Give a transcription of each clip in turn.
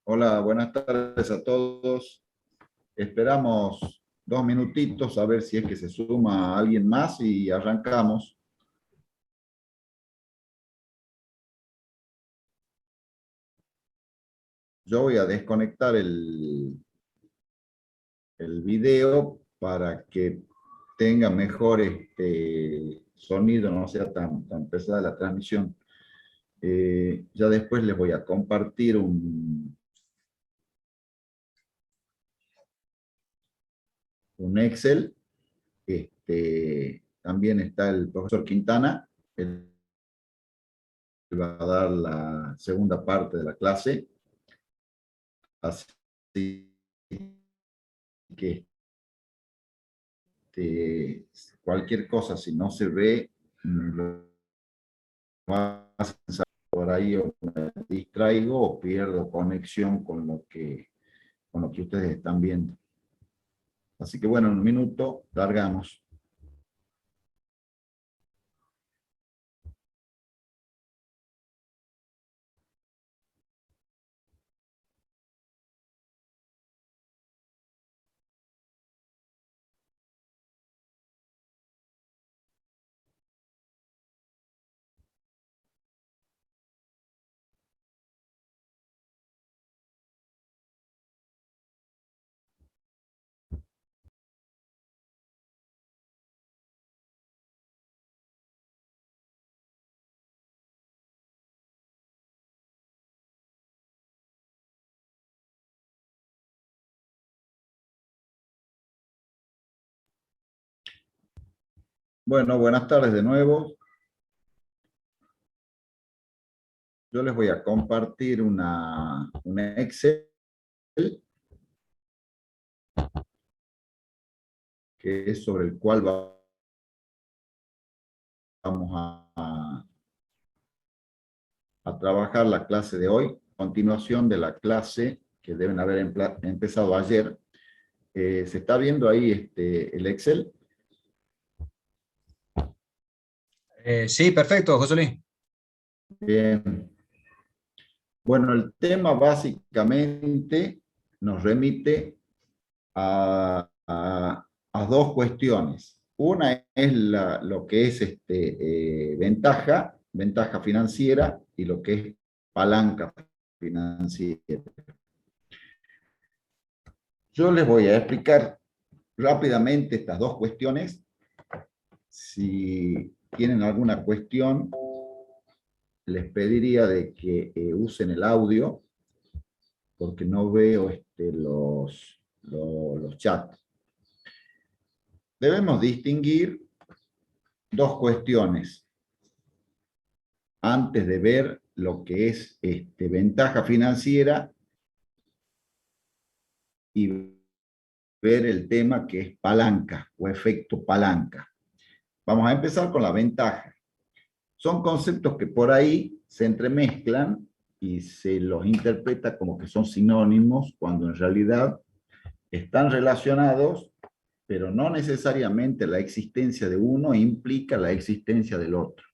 Hola, buenas tardes a todos. Esperamos 2 minutitos a ver si es que se suma alguien más y arrancamos. Yo voy a desconectar el video para que tenga mejor sonido, no sea tan pesada la transmisión. Ya después les voy a compartir un Excel. También está el profesor Quintana. Él va a dar la segunda parte de la clase. Así que cualquier cosa, si no se ve, lo vas a pensar por ahí o me distraigo o pierdo conexión con lo que ustedes están viendo. Así que bueno, en un minuto largamos. Bueno, buenas tardes de nuevo. Yo les voy a compartir un Excel que es sobre el cual vamos a trabajar la clase de hoy, continuación de la clase que deben haber empezado ayer. ¿Se está viendo ahí el Excel? Sí, perfecto, José Luis. Bien. Bueno, el tema básicamente nos remite a dos cuestiones. Una es lo que es ventaja financiera, y lo que es palanca financiera. Yo les voy a explicar rápidamente estas dos cuestiones. Si tienen alguna cuestión, les pediría de que usen el audio, porque no veo los chats. Debemos distinguir dos cuestiones antes de ver lo que es ventaja financiera y ver el tema que es palanca o efecto palanca. Vamos a empezar con la ventaja. Son conceptos que por ahí se entremezclan y se los interpreta como que son sinónimos, cuando en realidad están relacionados, pero no necesariamente la existencia de uno implica la existencia del otro.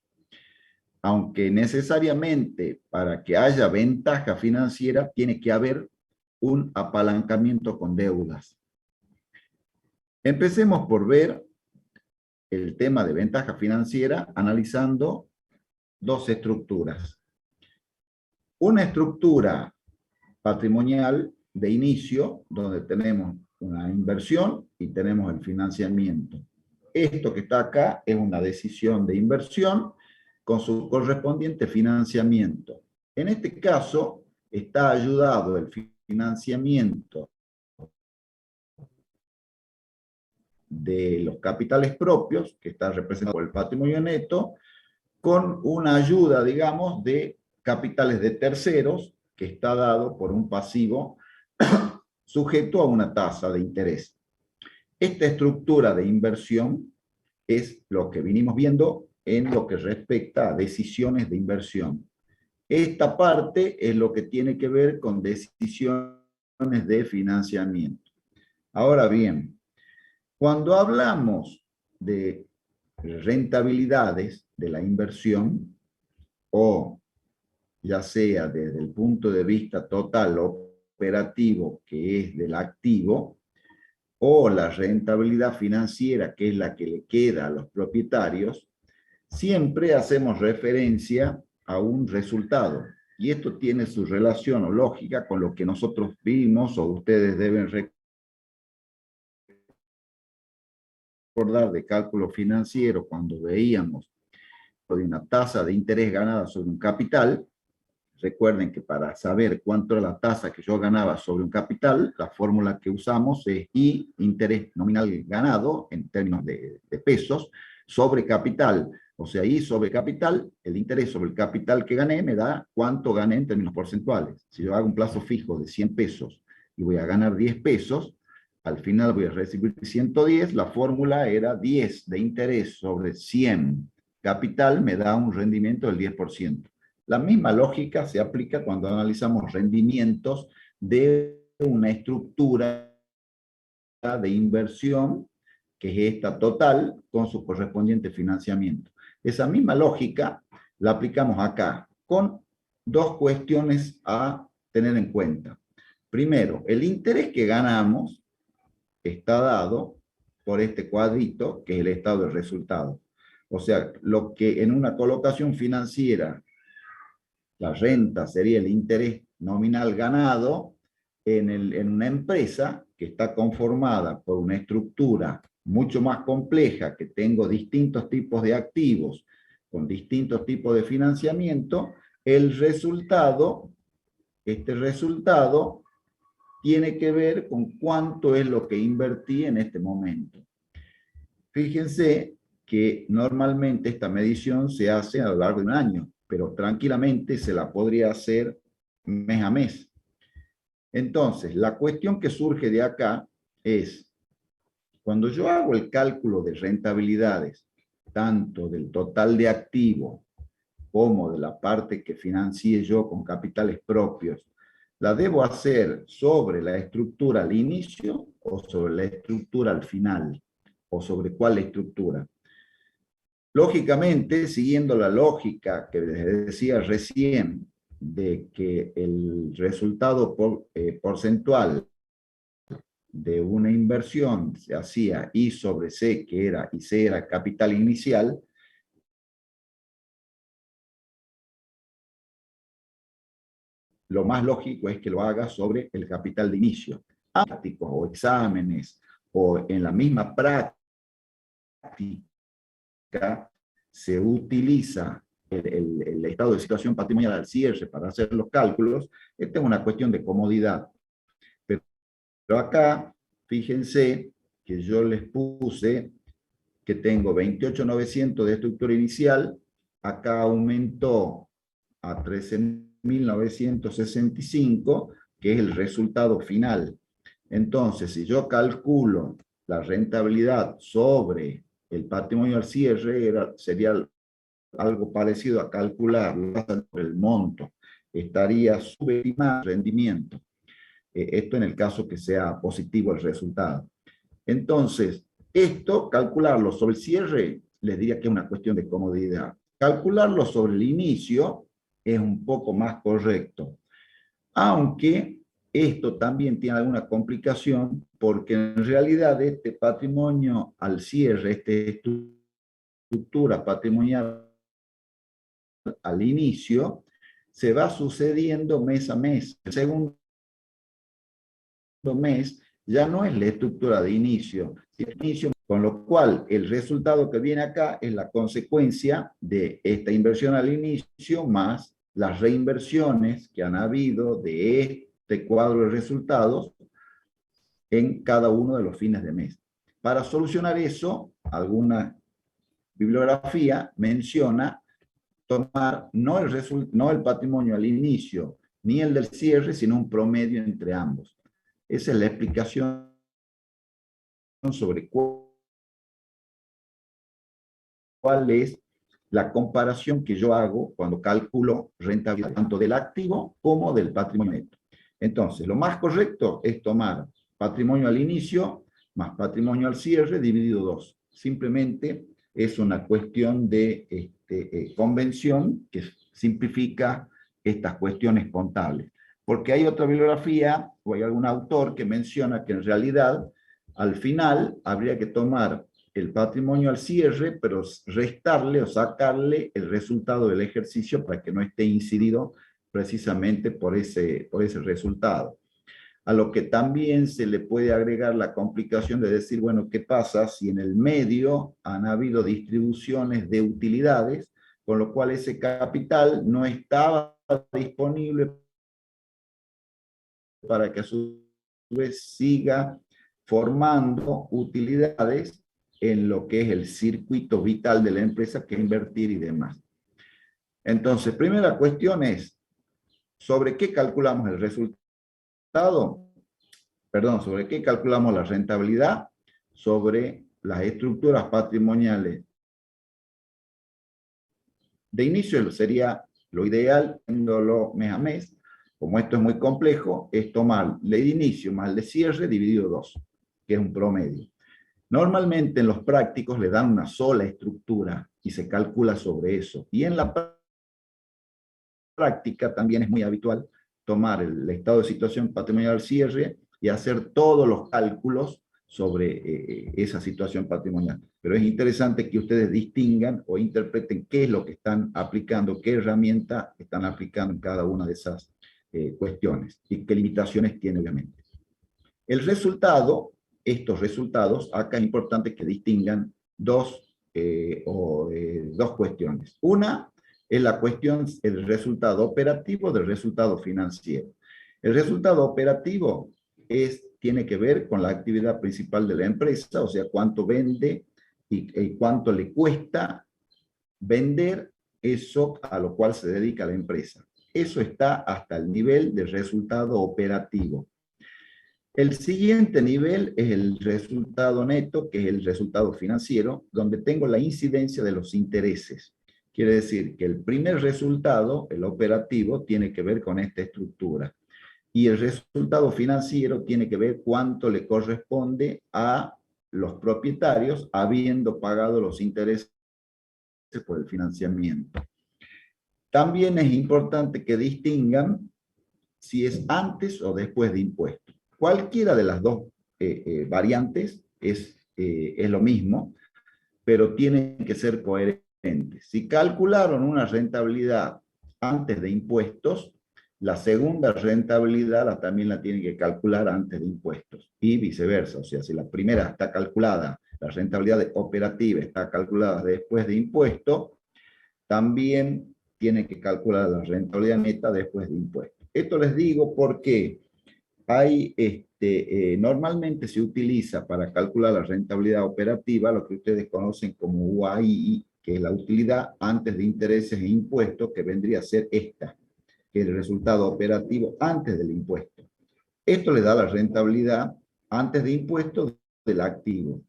Aunque necesariamente para que haya ventaja financiera tiene que haber un apalancamiento con deudas. Empecemos por ver el tema de ventaja financiera analizando dos estructuras. Una estructura patrimonial de inicio, donde tenemos una inversión y tenemos el financiamiento. Esto que está acá es una decisión de inversión con su correspondiente financiamiento. En este caso, está ayudado el financiamiento de los capitales propios, que está representado por el patrimonio neto, con una ayuda, digamos, de capitales de terceros, que está dado por un pasivo sujeto a una tasa de interés. Esta estructura de inversión es lo que vinimos viendo en lo que respecta a decisiones de inversión. Esta parte es lo que tiene que ver con decisiones de financiamiento. Ahora bien, cuando hablamos de rentabilidades de la inversión, o ya sea desde el punto de vista total o operativo, que es del activo, o la rentabilidad financiera, que es la que le queda a los propietarios, siempre hacemos referencia a un resultado. Y esto tiene su relación o lógica con lo que nosotros vimos, o ustedes deben recordar de cálculo financiero cuando veíamos de una tasa de interés ganada sobre un capital. Recuerden que para saber cuánto era la tasa que yo ganaba sobre un capital, la fórmula que usamos es I, interés nominal ganado, en términos de pesos, sobre capital. O sea, I sobre capital, el interés sobre el capital que gané me da cuánto gané en términos porcentuales. Si yo hago un plazo fijo de 100 pesos y voy a ganar 10 pesos, al final voy a recibir 110, la fórmula era 10 de interés sobre 100 capital, me da un rendimiento del 10%. La misma lógica se aplica cuando analizamos rendimientos de una estructura de inversión, que es esta total, con su correspondiente financiamiento. Esa misma lógica la aplicamos acá, con dos cuestiones a tener en cuenta. Primero, el interés que ganamos está dado por este cuadrito, que es el estado del resultado. O sea, lo que en una colocación financiera la renta sería el interés nominal ganado en una empresa que está conformada por una estructura mucho más compleja, que tengo distintos tipos de activos, con distintos tipos de financiamiento. El resultado, este resultado tiene que ver con cuánto es lo que invertí en este momento. Fíjense que normalmente esta medición se hace a lo largo de un año, pero tranquilamente se la podría hacer mes a mes. Entonces, la cuestión que surge de acá es, cuando yo hago el cálculo de rentabilidades, tanto del total de activo como de la parte que financié yo con capitales propios, ¿la debo hacer sobre la estructura al inicio o sobre la estructura al final? ¿O sobre cuál estructura? Lógicamente, siguiendo la lógica que les decía recién, de que el resultado porcentual de una inversión se hacía I sobre C, que era, y C era capital inicial, lo más lógico es que lo haga sobre el capital de inicio. Prácticos o exámenes, o en la misma práctica, se utiliza el estado de situación patrimonial al cierre para hacer los cálculos. Esta es una cuestión de comodidad. Pero acá, fíjense que yo les puse que tengo 28.900 de estructura inicial, acá aumentó a 13.965, que es el resultado final. Entonces, si yo calculo la rentabilidad sobre el patrimonio al cierre, sería algo parecido a calcular el monto. Estaría subestimando el rendimiento. Esto en el caso que sea positivo el resultado. Entonces, esto, calcularlo sobre el cierre, les diría que es una cuestión de comodidad. Calcularlo sobre el inicio es un poco más correcto. Aunque esto también tiene alguna complicación, porque en realidad este patrimonio al cierre, esta estructura patrimonial al inicio, se va sucediendo mes a mes. El segundo mes ya no es la estructura de inicio, con lo cual el resultado que viene acá es la consecuencia de esta inversión al inicio más las reinversiones que han habido de este cuadro de resultados en cada uno de los fines de mes. Para solucionar eso, alguna bibliografía menciona tomar no el patrimonio al inicio ni el del cierre, sino un promedio entre ambos. Esa es la explicación sobre cuál es la comparación que yo hago cuando calculo rentabilidad tanto del activo como del patrimonio neto. Entonces, lo más correcto es tomar patrimonio al inicio más patrimonio al cierre dividido 2. Simplemente es una cuestión de convención que simplifica estas cuestiones contables. porque hay otra bibliografía o hay algún autor que menciona que en realidad al final habría que tomar el patrimonio al cierre, pero restarle o sacarle el resultado del ejercicio para que no esté incidido precisamente por ese resultado. A lo que también se le puede agregar la complicación de decir, bueno, ¿qué pasa si en el medio han habido distribuciones de utilidades, con lo cual ese capital no estaba disponible para que a su vez siga formando utilidades en lo que es el circuito vital de la empresa, que es invertir y demás? Entonces, primera cuestión es, ¿sobre qué calculamos el resultado? Perdón, ¿sobre qué calculamos la rentabilidad? Sobre las estructuras patrimoniales. De inicio sería lo ideal, viéndolo mes a mes. Como esto es muy complejo, es tomar el de inicio más el de cierre dividido 2, que es un promedio. Normalmente en los prácticos le dan una sola estructura y se calcula sobre eso. Y en la práctica también es muy habitual tomar el estado de situación patrimonial al cierre y hacer todos los cálculos sobre esa situación patrimonial. Pero es interesante que ustedes distingan o interpreten qué es lo que están aplicando, qué herramienta están aplicando en cada una de esas cuestiones y qué limitaciones tiene obviamente. El resultado, estos resultados, acá es importante que distingan dos cuestiones. Una es la cuestión, el resultado operativo del resultado financiero. El resultado operativo tiene que ver con la actividad principal de la empresa, o sea, cuánto vende y cuánto le cuesta vender eso a lo cual se dedica la empresa. Eso está hasta el nivel de resultado operativo. El siguiente nivel es el resultado neto, que es el resultado financiero, donde tengo la incidencia de los intereses. Quiere decir que el primer resultado, el operativo, tiene que ver con esta estructura. Y el resultado financiero tiene que ver cuánto le corresponde a los propietarios habiendo pagado los intereses por el financiamiento. También es importante que distingan si es antes o después de impuestos. Cualquiera de las dos variantes es lo mismo, pero tienen que ser coherentes. Si calcularon una rentabilidad antes de impuestos, la segunda rentabilidad también la tienen que calcular antes de impuestos y viceversa. O sea, si la primera está calculada, la rentabilidad operativa está calculada después de impuestos, también tienen que calcular la rentabilidad neta después de impuestos. Esto les digo porque hay, normalmente se utiliza para calcular la rentabilidad operativa lo que ustedes conocen como UAI, que es la utilidad antes de intereses e impuestos, que vendría a ser esta, que es el resultado operativo antes del impuesto. Esto le da la rentabilidad antes de impuestos del activo.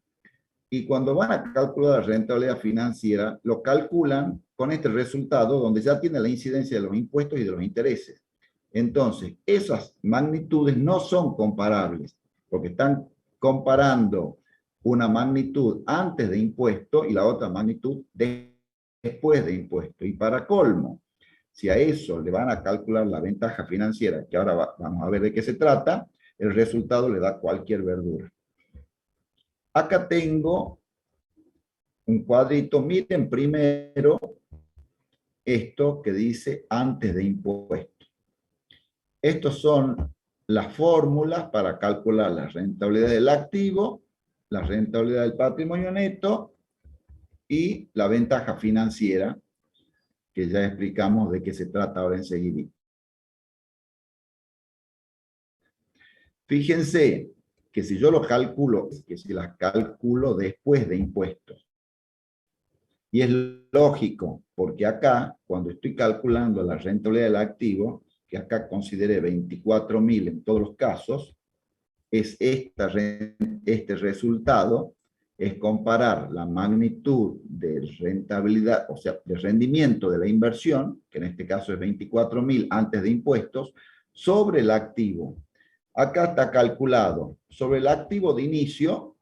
Y cuando van a calcular la rentabilidad financiera, lo calculan con este resultado donde ya tiene la incidencia de los impuestos y de los intereses. Entonces, esas magnitudes no son comparables, porque están comparando una magnitud antes de impuesto y la otra magnitud después de impuesto. Y para colmo, si a eso le van a calcular la ventaja financiera, que ahora vamos a ver de qué se trata, el resultado le da cualquier verdura. Acá tengo un cuadrito. Miren primero esto que dice antes de impuestos. Estos son las fórmulas para calcular la rentabilidad del activo, la rentabilidad del patrimonio neto y la ventaja financiera, que ya explicamos de qué se trata ahora enseguida. Fíjense que si yo lo calculo, que si las calculo después de impuestos, y es lógico, porque acá, cuando estoy calculando la rentabilidad del activo, que acá consideré 24.000 en todos los casos, es este resultado, es comparar la magnitud de rentabilidad, o sea, de rendimiento de la inversión, que en este caso es 24.000 antes de impuestos, sobre el activo. Acá está calculado sobre el activo de inicio,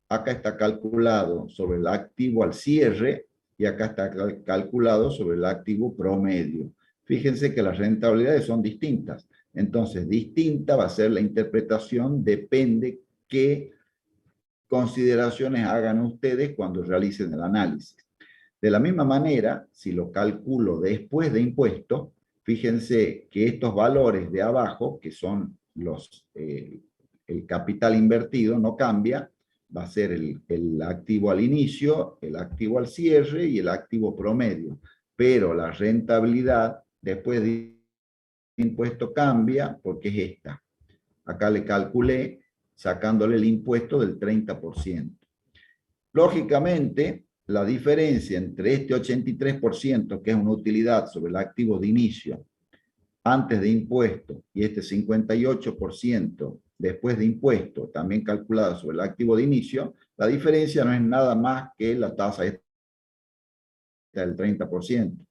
acá está calculado sobre el activo al cierre y acá está calculado sobre el activo promedio. fíjense que las rentabilidades son distintas. Entonces, distinta va a ser la interpretación, depende qué consideraciones hagan ustedes cuando realicen el análisis. De la misma manera, si lo calculo después de impuestos, fíjense que estos valores de abajo, que son el capital invertido, no cambia, va a ser el activo al inicio, el activo al cierre y el activo promedio. Pero la rentabilidad después de impuesto cambia porque es esta. Acá le calculé sacándole el impuesto del 30%. Lógicamente, la diferencia entre este 83%, que es una utilidad sobre el activo de inicio antes de impuesto, y este 58% después de impuesto, también calculado sobre el activo de inicio, la diferencia no es nada más que la tasa del 30%.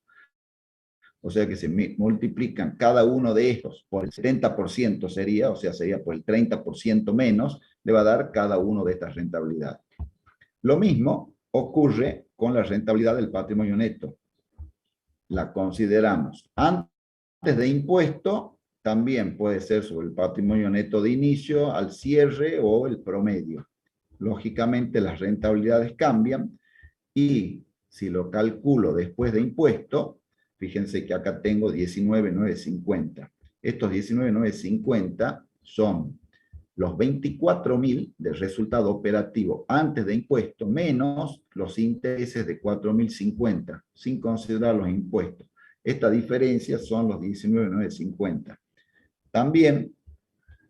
O sea que se multiplican cada uno de estos por el 70% sería, o sea, sería por el 30% menos, le va a dar cada uno de estas rentabilidades. Lo mismo ocurre con la rentabilidad del patrimonio neto. La consideramos antes de impuesto, también puede ser sobre el patrimonio neto de inicio, al cierre o el promedio. Lógicamente las rentabilidades cambian y si lo calculo después de impuesto, fíjense que acá tengo 19.950. Estos 19.950 son los 24.000 del resultado operativo antes de impuesto, menos los intereses de 4.050, sin considerar los impuestos. Esta diferencia son los 19.950. También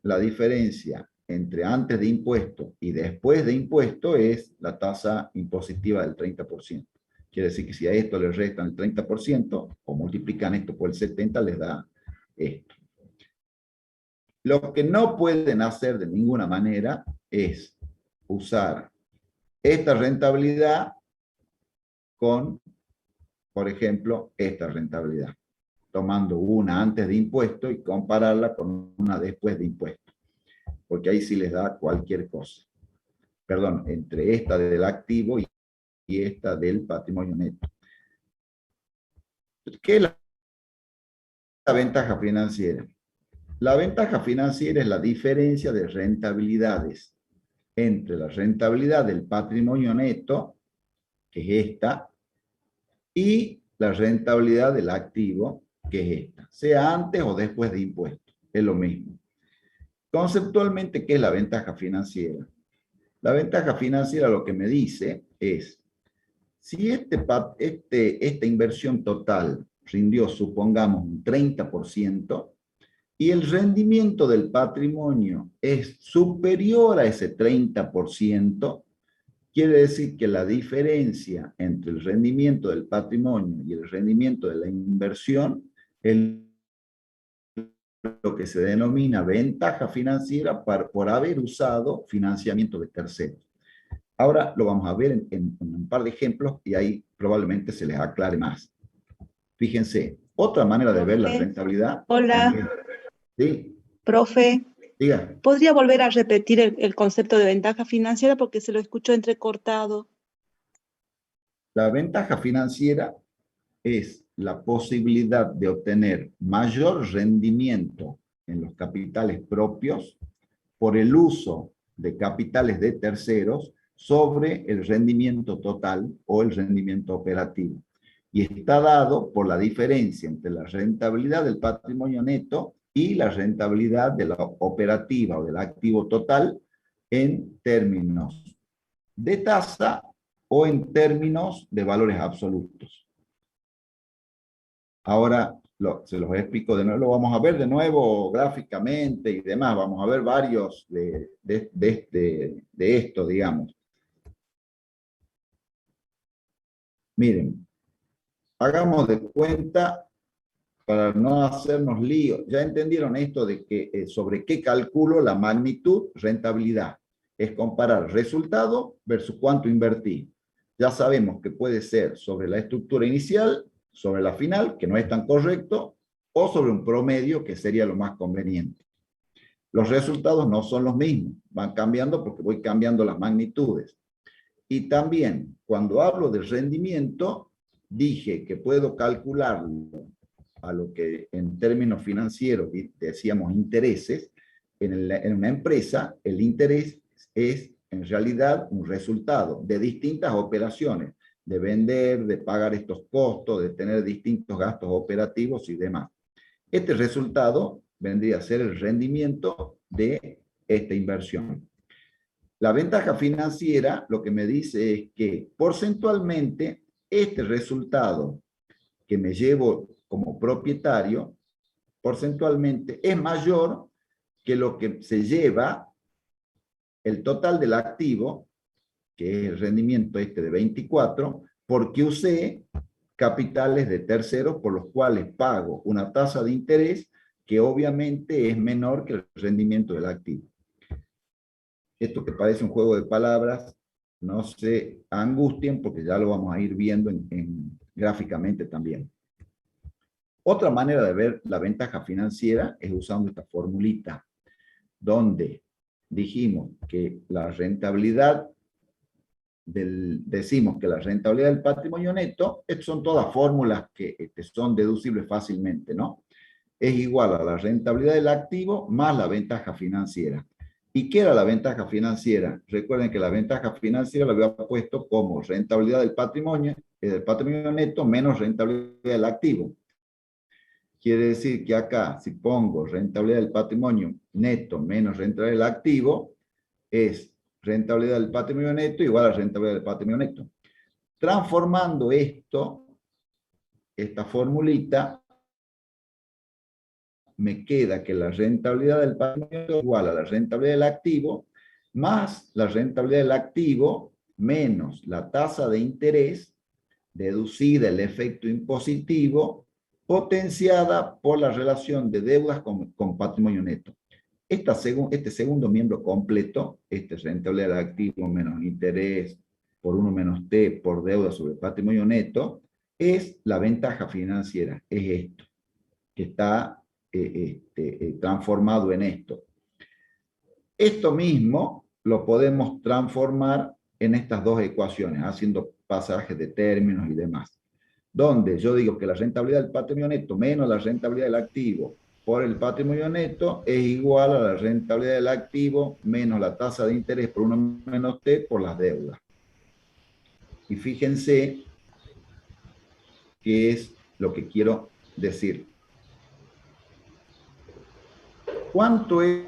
la diferencia entre antes de impuesto y después de impuesto es la tasa impositiva del 30%. Quiere decir que si a esto le restan el 30% o multiplican esto por el 70%, les da esto. Lo que no pueden hacer de ninguna manera es usar esta rentabilidad con, por ejemplo, esta rentabilidad, tomando una antes de impuesto y compararla con una después de impuesto, porque ahí sí les da cualquier cosa. Perdón, entre esta del activo y esta del patrimonio neto. ¿Qué es la ventaja financiera? La ventaja financiera es la diferencia de rentabilidades entre la rentabilidad del patrimonio neto, que es esta, y la rentabilidad del activo, que es esta, sea antes o después de impuestos, es lo mismo. Conceptualmente, ¿qué es la ventaja financiera? La ventaja financiera lo que me dice es, si esta inversión total rindió, supongamos, un 30%, y el rendimiento del patrimonio es superior a ese 30%, quiere decir que la diferencia entre el rendimiento del patrimonio y el rendimiento de la inversión es lo que se denomina ventaja financiera por haber usado financiamiento de terceros. Ahora lo vamos a ver en un par de ejemplos y ahí probablemente se les aclare más. Fíjense, otra manera de ver la rentabilidad. Hola. También, ¿sí? Profe, Diga. ¿podría volver a repetir el concepto de ventaja financiera porque se lo escucho entrecortado? La ventaja financiera es la posibilidad de obtener mayor rendimiento en los capitales propios por el uso de capitales de terceros sobre el rendimiento total o el rendimiento operativo. Y está dado por la diferencia entre la rentabilidad del patrimonio neto y la rentabilidad de la operativa o del activo total en términos de tasa o en términos de valores absolutos. Ahora se los explico de nuevo, lo vamos a ver de nuevo gráficamente y demás, vamos a ver varios de esto, digamos. Miren, hagamos de cuenta para no hacernos líos. Ya entendieron esto de que sobre qué calculo la magnitud, rentabilidad. Es comparar resultado versus cuánto invertí. Ya sabemos que puede ser sobre la estructura inicial, sobre la final, que no es tan correcto, o sobre un promedio, que sería lo más conveniente. Los resultados no son los mismos, van cambiando porque voy cambiando las magnitudes. Y también, cuando hablo de rendimiento, dije que puedo calcularlo a lo que en términos financieros decíamos intereses, en una empresa el interés es en realidad un resultado de distintas operaciones, de vender, de pagar estos costos, de tener distintos gastos operativos y demás. Este resultado vendría a ser el rendimiento de esta inversión. La ventaja financiera lo que me dice es que porcentualmente este resultado que me llevo como propietario, porcentualmente es mayor que lo que se lleva el total del activo, que es el rendimiento este de 24, porque usé capitales de terceros por los cuales pago una tasa de interés que obviamente es menor que el rendimiento del activo. Esto que parece un juego de palabras, no se angustien porque ya lo vamos a ir viendo gráficamente también. Otra manera de ver la ventaja financiera es usando esta formulita, donde dijimos que la rentabilidad decimos que la rentabilidad del patrimonio neto, son todas fórmulas que son deducibles fácilmente, ¿no? Es igual a la rentabilidad del activo más la ventaja financiera. ¿Y qué era la ventaja financiera? Recuerden que la ventaja financiera la había puesto como rentabilidad del patrimonio neto menos rentabilidad del activo. Quiere decir que acá, si pongo rentabilidad del patrimonio neto menos rentabilidad del activo, es rentabilidad del patrimonio neto igual a rentabilidad del patrimonio neto. Transformando esto, esta formulita, me queda que la rentabilidad del patrimonio es igual a la rentabilidad del activo, más la rentabilidad del activo, menos la tasa de interés, deducida el efecto impositivo, potenciada por la relación de deudas con patrimonio neto. Este segundo miembro completo, este rentabilidad del activo menos interés por 1 menos T por deuda sobre patrimonio neto, es la ventaja financiera, es esto, que está transformado en esto. Esto mismo lo podemos transformar en estas dos ecuaciones, haciendo pasajes de términos y demás, donde yo digo que la rentabilidad del patrimonio neto menos la rentabilidad del activo por el patrimonio neto es igual a la rentabilidad del activo menos la tasa de interés por 1 menos T por las deudas. Y fíjense qué es lo que quiero decir. ¿Cuánto es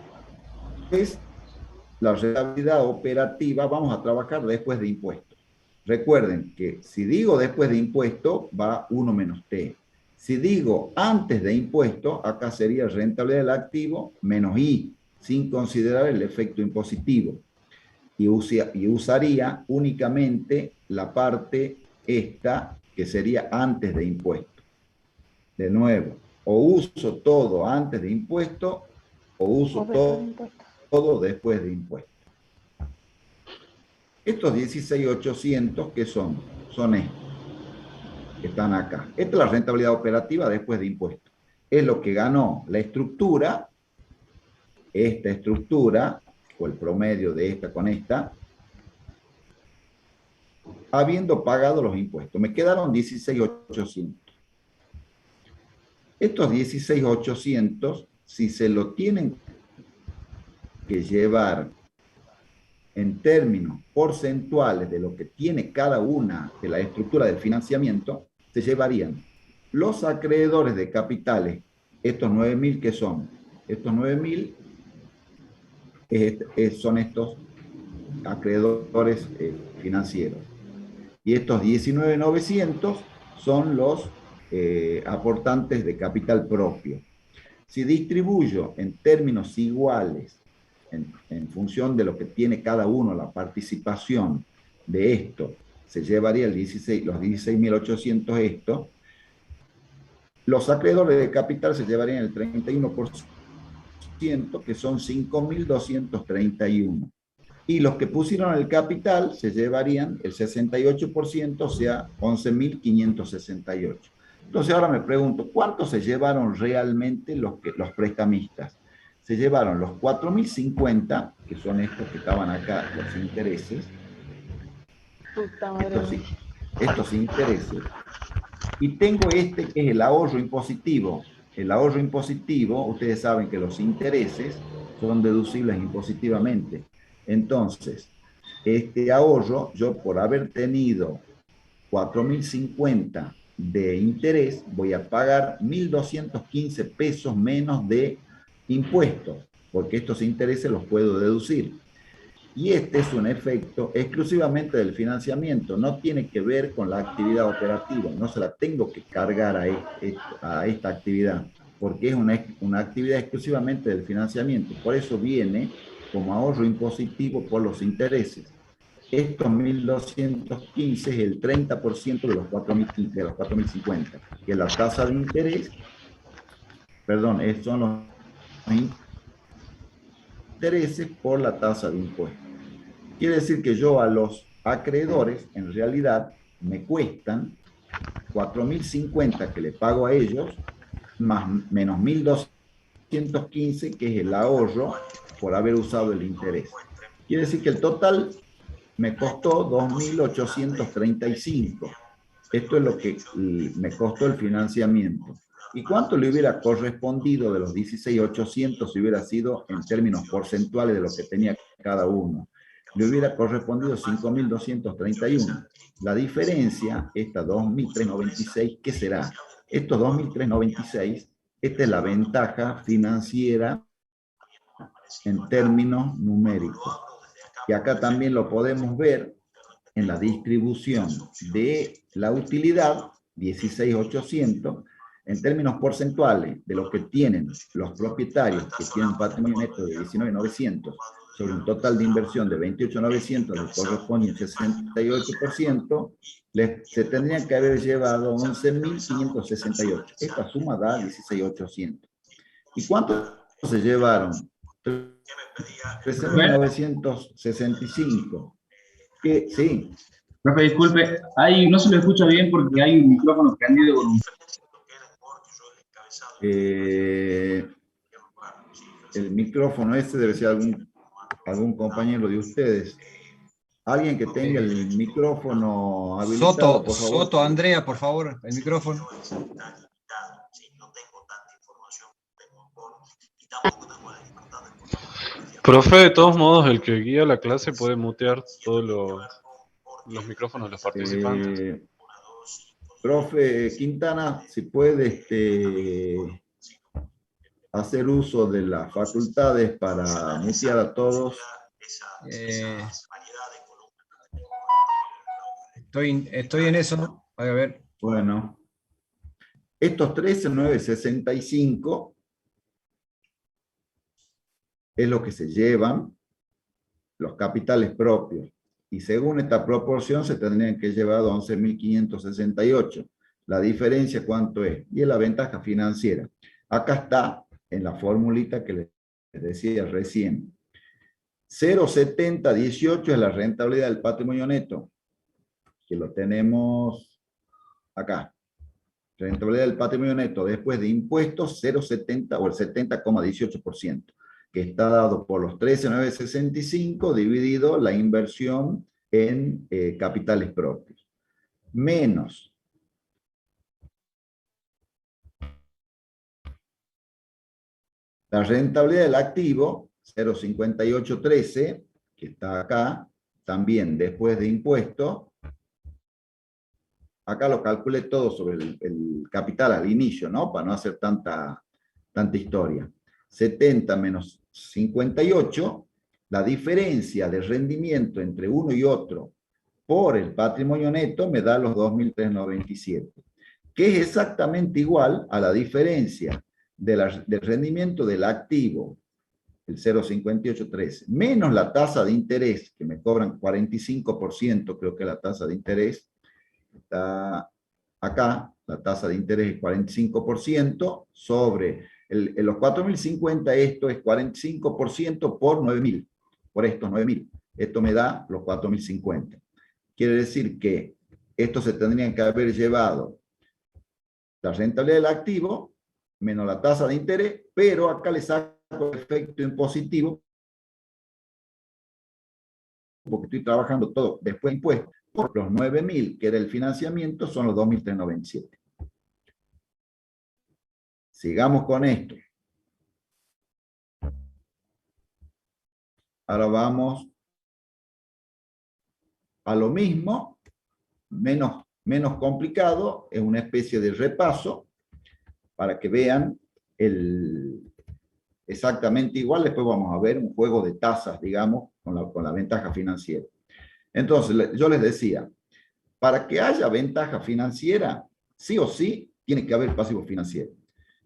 la rentabilidad operativa? Vamos a trabajar después de impuestos. Recuerden que si digo después de impuesto, va 1 menos T. Si digo antes de impuesto, acá sería rentabilidad del activo menos I, sin considerar el efecto impositivo. Y usaría únicamente la parte esta, que sería antes de impuesto. De nuevo, o uso todo antes de impuesto, o uso todo después de impuesto. Estos 16.800, ¿qué son? Son estos, que están acá. Esta es la rentabilidad operativa después de impuestos. Es lo que ganó la estructura, esta estructura, o el promedio de esta con esta, habiendo pagado los impuestos. Me quedaron 16.800. Estos 16.800, si se lo tienen que llevar en términos porcentuales de lo que tiene cada una de la estructura del financiamiento, se llevarían los acreedores de capitales, estos 9.000 que son, estos 9.000 son estos acreedores financieros. Y estos 19.900 son los aportantes de capital propio. Si distribuyo en términos iguales, en función de lo que tiene cada uno, la participación de esto, se llevaría los 16.800 esto. Los acreedores de capital se llevarían el 31%, que son 5.231. Y los que pusieron el capital se llevarían el 68%, o sea, 11.568. Entonces ahora me pregunto, ¿cuántos se llevaron realmente los prestamistas? Se llevaron los 4.050, que son estos que estaban acá, los intereses. Estos intereses. Y tengo este que es el ahorro impositivo. El ahorro impositivo, ustedes saben que los intereses son deducibles impositivamente. Entonces, este ahorro, yo por haber tenido 4.050 de interés, voy a pagar 1.215 pesos menos de impuestos, porque estos intereses los puedo deducir. Y este es un efecto exclusivamente del financiamiento, no tiene que ver con la actividad operativa, no se la tengo que cargar a esta actividad, porque es una actividad exclusivamente del financiamiento. Por eso viene como ahorro impositivo por los intereses. Estos 1.215 es el 30% de los 4.050, que es la tasa de interés, perdón, son los intereses por la tasa de impuesto. Quiere decir que yo a los acreedores, en realidad, me cuestan 4.050 que le pago a ellos, más menos 1.215, que es el ahorro por haber usado el interés. Quiere decir que el total me costó 2.835. Esto es lo que me costó el financiamiento. ¿Y cuánto le hubiera correspondido de los 16.800 si hubiera sido en términos porcentuales de lo que tenía cada uno? Le hubiera correspondido 5.231. La diferencia, esta 2.396, ¿qué será? Estos 2.396, esta es la ventaja financiera en términos numéricos. Y acá también lo podemos ver en la distribución de la utilidad, 16.800, en términos porcentuales de lo que tienen los propietarios que tienen un patrimonio neto de 19.900 sobre un total de inversión de 28.900, les corresponde un 68%, se tendrían que haber llevado 11.568. Esta suma da 16.800. ¿Y cuánto se llevaron? 13.965. Que, sí. Profe, disculpe, ahí no se lo escucha bien porque hay un micrófono prendido con un... El micrófono este debe ser algún compañero de ustedes. Alguien que tenga el micrófono habilitado, por favor. Soto, Andrea, por favor, el micrófono. Profe, de todos modos, el que guía la clase puede mutear todos los micrófonos de los participantes. Profe Quintana, si puede hacer uso de las facultades para mutear a todos. Estoy en eso. A ver. Bueno, estos 13.965 es lo que se llevan los capitales propios. Y según esta proporción se tendrían que llevar 11.568. La diferencia, ¿cuánto es? Y es la ventaja financiera. Acá está en la formulita que les decía recién. 0,7018 es la rentabilidad del patrimonio neto, que lo tenemos acá. Rentabilidad del patrimonio neto después de impuestos, 0,70 o el 70,18%, que está dado por los 13.965 dividido la inversión en capitales propios. Menos la rentabilidad del activo, 0,5813, que está acá, también después de impuestos. Acá lo calculé todo sobre el capital al inicio, ¿no? Para no hacer tanta historia. 70 menos 58, la diferencia de rendimiento entre uno y otro por el patrimonio neto me da los 2.397, que es exactamente igual a la diferencia del rendimiento del activo, el 0,5813, menos la tasa de interés, que me cobran 45%, creo que la tasa de interés, está acá, la tasa de interés es 45%, sobre los 4.050, esto es 45% por 9.000, por estos 9.000. Esto me da los 4.050. Quiere decir que estos se tendrían que haber llevado la rentabilidad del activo, menos la tasa de interés, pero acá le saco el efecto impositivo, porque estoy trabajando todo después de impuestos. Por los 9.000, que era el financiamiento, son los 2.397. Sigamos con esto. Ahora vamos a lo mismo, menos complicado, es una especie de repaso para que vean exactamente igual. Después vamos a ver un juego de tasas, digamos, con la ventaja financiera. Entonces, yo les decía, para que haya ventaja financiera, sí o sí, tiene que haber pasivo financiero.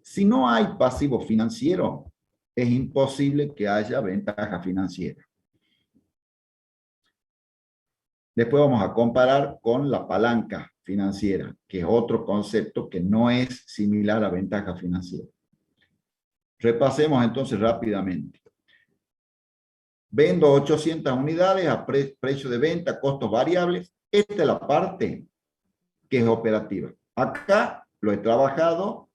Si no hay pasivo financiero, es imposible que haya ventaja financiera. Después vamos a comparar con la palanca financiera, que es otro concepto que no es similar a ventaja financiera. Repasemos entonces rápidamente. Vendo 800 unidades a precio de venta, costos variables. Esta es la parte que es operativa. Acá lo he trabajado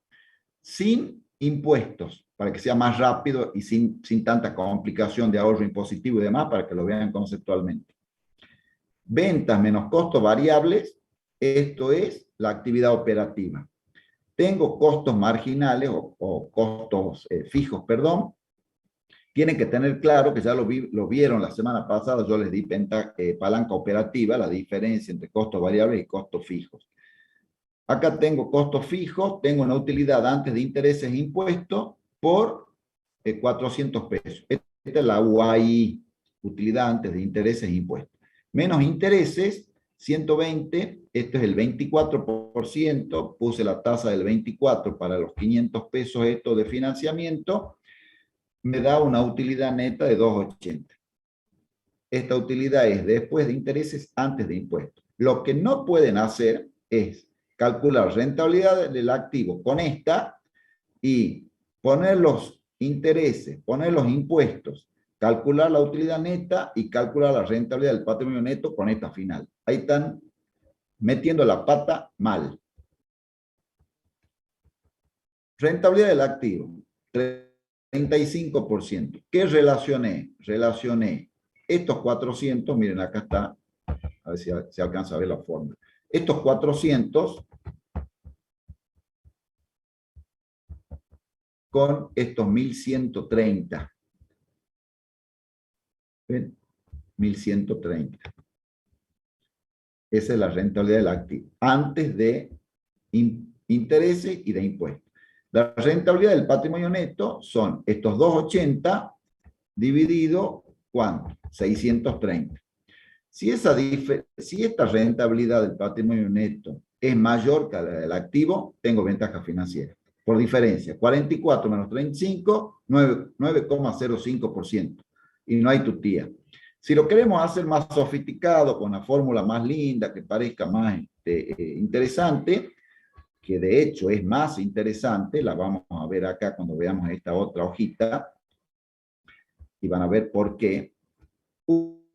sin impuestos, para que sea más rápido y sin tanta complicación de ahorro impositivo y demás, para que lo vean conceptualmente. Ventas menos costos variables, esto es la actividad operativa. Tengo costos marginales o costos fijos, perdón. Tienen que tener claro, que ya lo vieron la semana pasada, yo les di palanca operativa, la diferencia entre costos variables y costos fijos. Acá tengo costos fijos, tengo una utilidad antes de intereses e impuestos por 400 pesos. Esta es la UAI, utilidad antes de intereses e impuestos. Menos intereses, 120, esto es el 24%, puse la tasa del 24 para los 500 pesos esto de financiamiento, me da una utilidad neta de 280. Esta utilidad es después de intereses, antes de impuestos. Lo que no pueden hacer es calcular rentabilidad del activo con esta y poner los intereses, poner los impuestos, calcular la utilidad neta y calcular la rentabilidad del patrimonio neto con esta final. Ahí están metiendo la pata mal. Rentabilidad del activo, 35%. ¿Qué relacioné? Relacioné estos 400, miren acá está, a ver si se alcanza a ver la forma. Estos 400 con estos 1130. ¿Ven? 1130. Esa es la rentabilidad del activo, antes de intereses y de impuestos. La rentabilidad del patrimonio neto son estos 280 dividido, ¿cuánto? 630. Si esta rentabilidad del patrimonio neto es mayor que la del activo, tengo ventaja financiera. Por diferencia, 44 menos 35, 9,05%. Y no hay tutía. Si lo queremos hacer más sofisticado, con una fórmula más linda, que parezca más interesante, que de hecho es más interesante, la vamos a ver acá cuando veamos esta otra hojita, y van a ver por qué.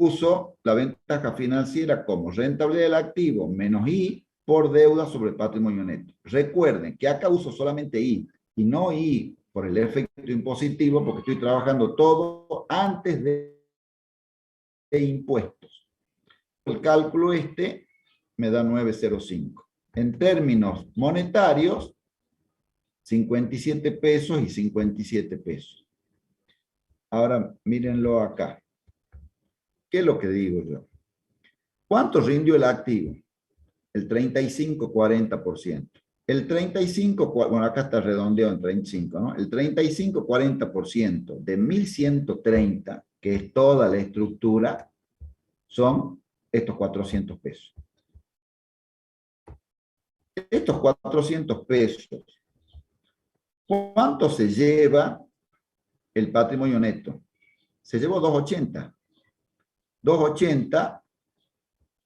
Uso la ventaja financiera como rentabilidad del activo menos I por deuda sobre el patrimonio neto. Recuerden que acá uso solamente I, y no I por el efecto impositivo, porque estoy trabajando todo antes de impuestos. El cálculo me da 905. En términos monetarios, 57 pesos y 57 pesos. Ahora, mírenlo acá. ¿Qué es lo que digo yo? ¿Cuánto rindió el activo? El 35-40%. El 35, bueno, acá está redondeado en 35, ¿no? El 35-40% de 1130, que es toda la estructura, son estos 400 pesos. Estos 400 pesos, ¿cuánto se lleva el patrimonio neto? Se llevó 280. 280,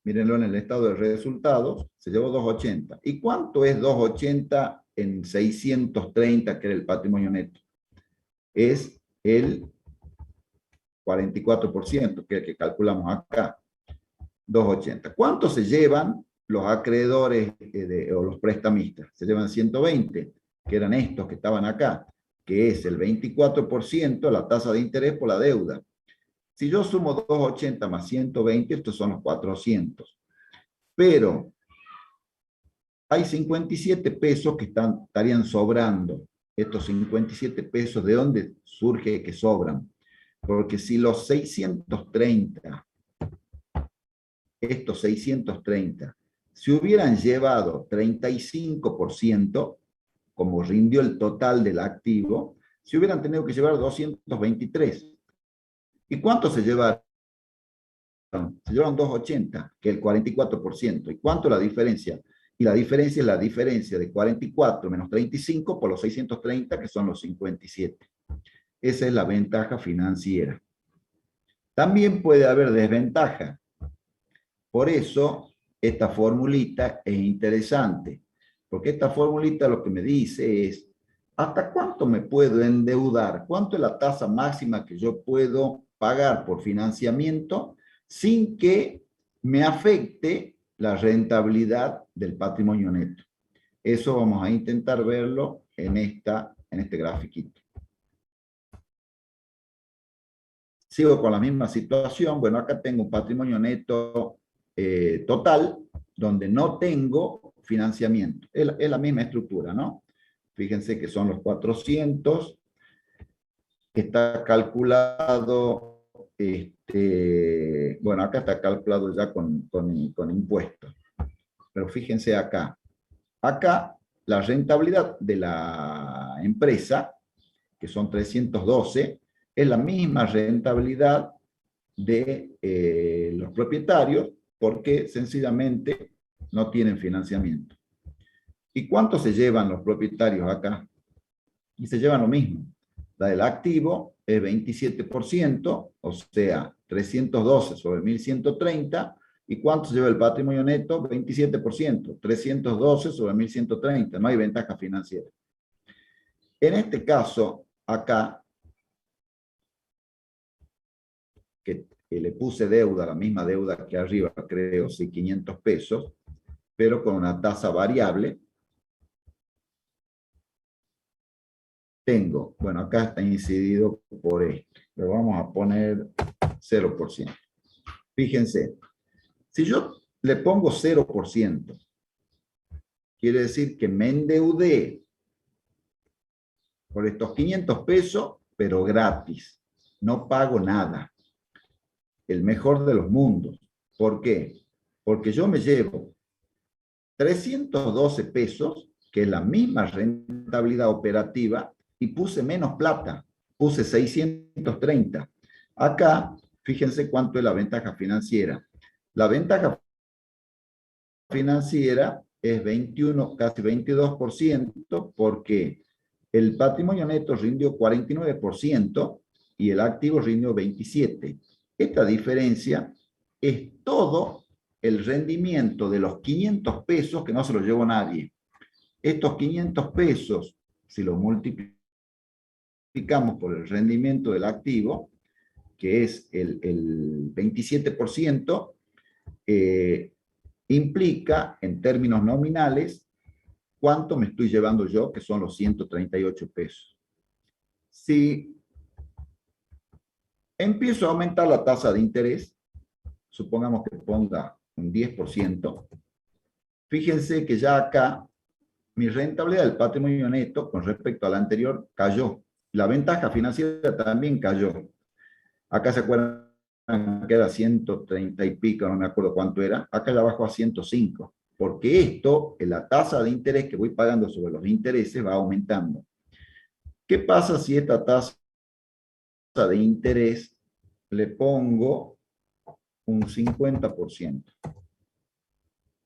mírenlo en el estado de resultados, se llevó 280. ¿Y cuánto es 280 en 630, que era el patrimonio neto? Es el 44%, que es el que calculamos acá. 280. ¿Cuánto se llevan los acreedores o los prestamistas? Se llevan 120, que eran estos que estaban acá, que es el 24%, la tasa de interés por la deuda. Si yo sumo 280 más 120, estos son los 400. Pero hay 57 pesos que estarían sobrando. estos 57 pesos, ¿de dónde surge que sobran? Porque si los 630, estos 630, si hubieran llevado 35%, como rindió el total del activo, se hubieran tenido que llevar 223. ¿Y cuánto se llevaron? Se llevaron 280, que es el 44%. ¿Y cuánto es la diferencia? Y la diferencia es la diferencia de 44 menos 35 por los 630, que son los 57. Esa es la ventaja financiera. También puede haber desventaja. Por eso, esta formulita es interesante, porque esta formulita lo que me dice es, ¿hasta cuánto me puedo endeudar? ¿Cuánto es la tasa máxima que yo puedo pagar por financiamiento sin que me afecte la rentabilidad del patrimonio neto? Eso vamos a intentar verlo en este grafiquito. Sigo con la misma situación. Bueno, acá tengo un patrimonio neto total, donde no tengo financiamiento. Es la misma estructura, ¿no? Fíjense que son los 400, que está calculado, bueno, acá está calculado ya con impuestos. Pero fíjense acá. Acá, la rentabilidad de la empresa, que son 312, es la misma rentabilidad de los propietarios, porque sencillamente no tienen financiamiento. ¿Y cuánto se llevan los propietarios acá? Y se llevan lo mismo. La del activo es 27%, o sea, 312 sobre 1130. ¿Y cuánto se lleva el patrimonio neto? 27%, 312 sobre 1130. No hay ventaja financiera. En este caso, acá, que le puse deuda, la misma deuda que arriba, creo, sí, 500 pesos, pero con una tasa variable. Tengo, bueno, acá está incidido por esto, pero vamos a poner 0%. Fíjense, si yo le pongo 0%, quiere decir que me endeudé por estos 500 pesos, pero gratis. No pago nada. El mejor de los mundos. ¿Por qué? Porque yo me llevo 312 pesos, que es la misma rentabilidad operativa, y puse menos plata, puse 630. Acá, fíjense cuánto es la ventaja financiera. La ventaja financiera es 21, casi 22%, porque el patrimonio neto rindió 49% y el activo rindió 27%. Esta diferencia es todo el rendimiento de los 500 pesos que no se los llevó nadie. Estos 500 pesos, si los multiplicamos por el rendimiento del activo, que es el 27%, implica en términos nominales cuánto me estoy llevando yo, que son los 138 pesos. Si empiezo a aumentar la tasa de interés, supongamos que ponga un 10%, fíjense que ya acá mi rentabilidad del patrimonio neto con respecto a la anterior cayó. La ventaja financiera también cayó. Acá se acuerdan que era 130 y pico, no me acuerdo cuánto era. Acá ya bajó a 105. Porque esto, la tasa de interés que voy pagando sobre los intereses va aumentando. ¿Qué pasa si esta tasa de interés le pongo un 50%?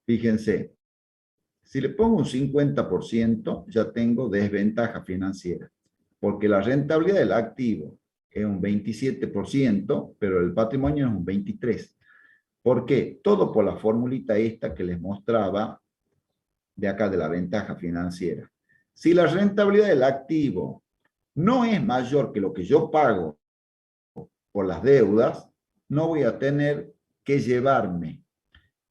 Fíjense, si le pongo un 50%, ya tengo desventaja financiera, porque la rentabilidad del activo es un 27%, pero el patrimonio es un 23%. ¿Por qué? Todo por la formulita esta que les mostraba de acá de la ventaja financiera. Si la rentabilidad del activo no es mayor que lo que yo pago por las deudas, no voy a tener que llevarme.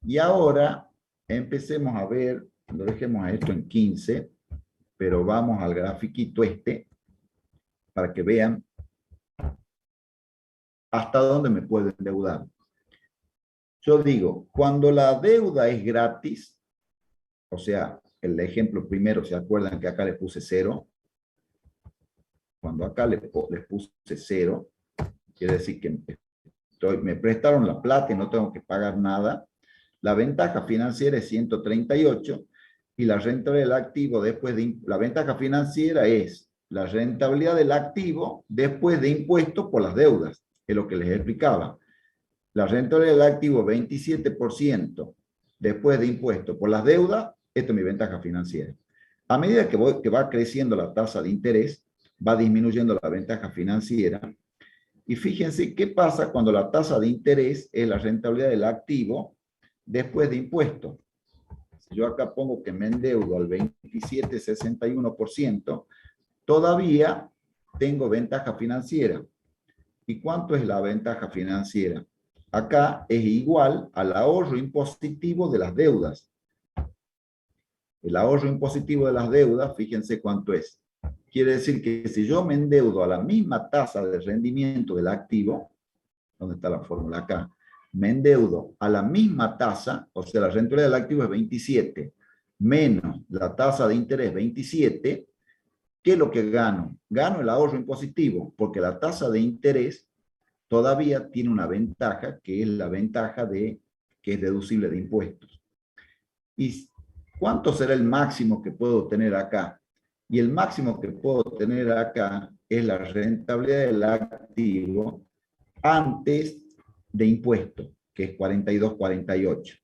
Y ahora empecemos a ver, lo dejemos a esto en 15, pero vamos al grafiquito este para que vean hasta dónde me puedo endeudar. Yo digo, cuando la deuda es gratis, o sea, el ejemplo primero, ¿se acuerdan que acá le puse 0? cuando acá les puse 0, quiere decir que me prestaron la plata y no tengo que pagar nada. La ventaja financiera es 138 y la rentabilidad del activo después de... La ventaja financiera es la rentabilidad del activo después de impuestos por las deudas, es lo que les explicaba. La rentabilidad del activo 27% después de impuestos por las deudas, esto es mi ventaja financiera. A medida que va creciendo la tasa de interés, va disminuyendo la ventaja financiera. Y fíjense qué pasa cuando la tasa de interés es la rentabilidad del activo después de impuestos. Si yo acá pongo que me endeudo al 27,61%, todavía tengo ventaja financiera. ¿Y cuánto es la ventaja financiera? Acá es igual al ahorro impositivo de las deudas. El ahorro impositivo de las deudas, fíjense cuánto es. Quiere decir que si yo me endeudo a la misma tasa de rendimiento del activo, ¿dónde está la fórmula acá? Me endeudo a la misma tasa, o sea, la rentabilidad del activo es 27, menos la tasa de interés 27, ¿qué es lo que gano? Gano el ahorro impositivo, porque la tasa de interés todavía tiene una ventaja, que es la ventaja de que es deducible de impuestos. ¿Y cuánto será el máximo que puedo tener acá? Y el máximo que puedo tener acá es la rentabilidad del activo antes de impuesto, que es 42,48.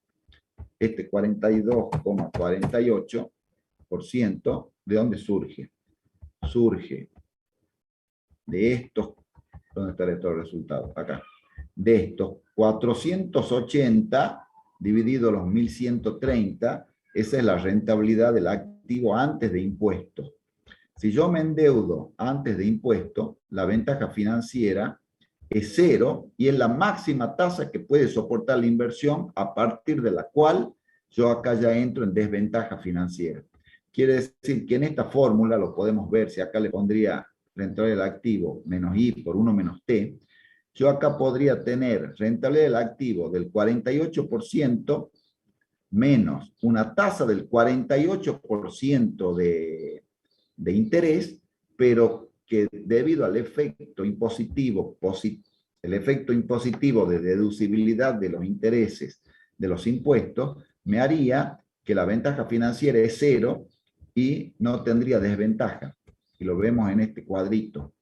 Este 42,48%, ¿de dónde surge? Surge de estos, ¿dónde está estos resultados? Acá. De estos 480 dividido los 1130, esa es la rentabilidad del activo antes de impuestos. Si yo me endeudo antes de impuestos, la ventaja financiera es 0 y es la máxima tasa que puede soportar la inversión, a partir de la cual yo acá ya entro en desventaja financiera. Quiere decir que en esta fórmula lo podemos ver, si acá le pondría rentabilidad del activo menos I por 1 menos T, yo acá podría tener rentabilidad del activo del 48% menos una tasa del 48% de interés, pero que debido al efecto impositivo, el efecto impositivo de deducibilidad de los intereses de los impuestos, me haría que la ventaja financiera es 0 y no tendría desventaja. Y lo vemos en este cuadrito.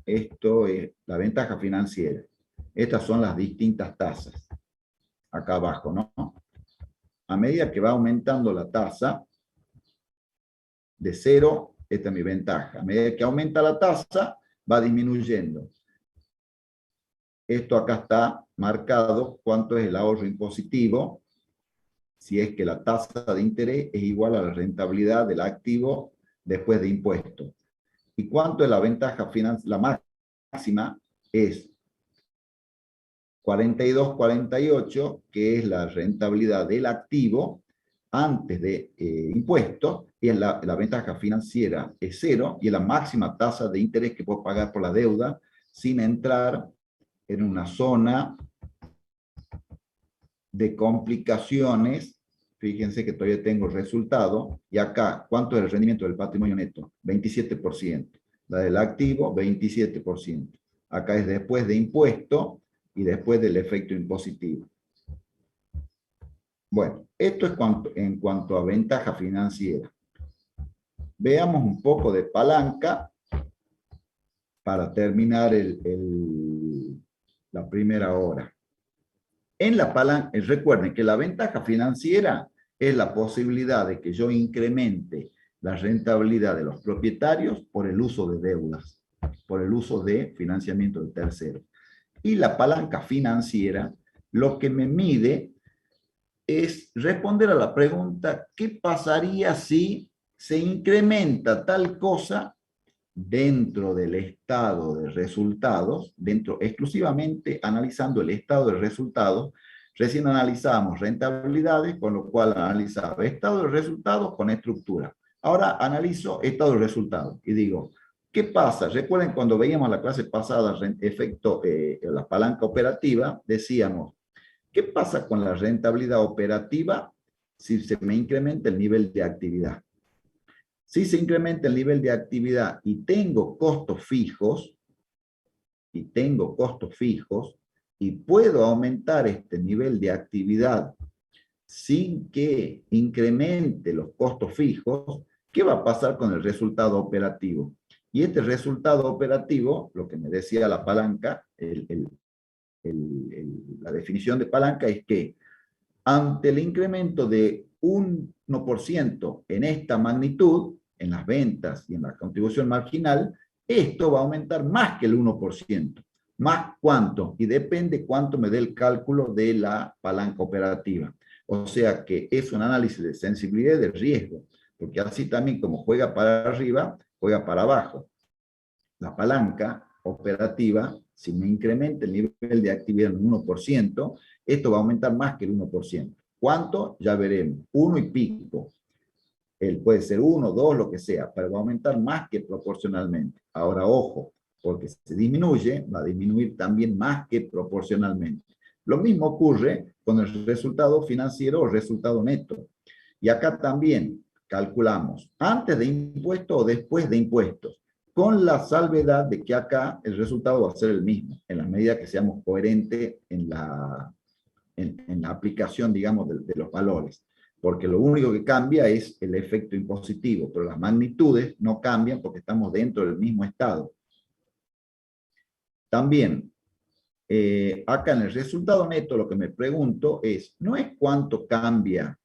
Esto es la ventaja financiera. Estas son las distintas tasas. Acá abajo, ¿no? A medida que va aumentando la tasa, de 0, esta es mi ventaja. A medida que aumenta la tasa, va disminuyendo. Esto acá está marcado, cuánto es el ahorro impositivo, si es que la tasa de interés es igual a la rentabilidad del activo después de impuestos. ¿Y cuánto es la ventaja financiera? La máxima es 42,48, que es la rentabilidad del activo antes de impuestos, y la ventaja financiera es 0, y es la máxima tasa de interés que puedo pagar por la deuda sin entrar en una zona de complicaciones. Fíjense que todavía tengo el resultado, y acá, ¿cuánto es el rendimiento del patrimonio neto? 27%. La del activo, 27%. Acá es después de impuesto y después del efecto impositivo. Bueno, esto es en cuanto a ventaja financiera. Veamos un poco de palanca para terminar la primera hora. En la palanca, recuerden que la ventaja financiera es la posibilidad de que yo incremente la rentabilidad de los propietarios por el uso de deudas, por el uso de financiamiento de terceros. Y la palanca financiera lo que me mide es responder a la pregunta, ¿qué pasaría si se incrementa tal cosa dentro del estado de resultados, exclusivamente analizando el estado de resultados? Recién analizábamos rentabilidades, con lo cual analizaba estado de resultados con estructura. Ahora analizo estado de resultados y digo, ¿qué pasa? Recuerden cuando veíamos la clase pasada la palanca operativa, decíamos, ¿qué pasa con la rentabilidad operativa si se me incrementa el nivel de actividad? Si se incrementa el nivel de actividad y tengo costos fijos, y puedo aumentar este nivel de actividad sin que incremente los costos fijos, ¿qué va a pasar con el resultado operativo? Y este resultado operativo, lo que me decía la palanca, la definición de palanca es que ante el incremento de 1% en esta magnitud, en las ventas y en la contribución marginal, esto va a aumentar más que el 1%. ¿Más cuánto? Y depende cuánto me dé el cálculo de la palanca operativa. O sea que es un análisis de sensibilidad y de riesgo, porque así también como juega para arriba, juega para abajo. La palanca operativa, si me incrementa el nivel de actividad en un 1%, esto va a aumentar más que el 1%. ¿Cuánto? Ya veremos. 1 y pico. Puede ser 1, 2, lo que sea, pero va a aumentar más que proporcionalmente. Ahora, ojo, porque si disminuye, va a disminuir también más que proporcionalmente. Lo mismo ocurre con el resultado financiero o resultado neto. Y acá también calculamos antes de impuestos o después de impuestos, con la salvedad de que acá el resultado va a ser el mismo, en la medida que seamos coherentes en la aplicación, digamos, de los valores. Porque lo único que cambia es el efecto impositivo, pero las magnitudes no cambian porque estamos dentro del mismo estado. También, acá en el resultado neto lo que me pregunto es, no es cuánto cambia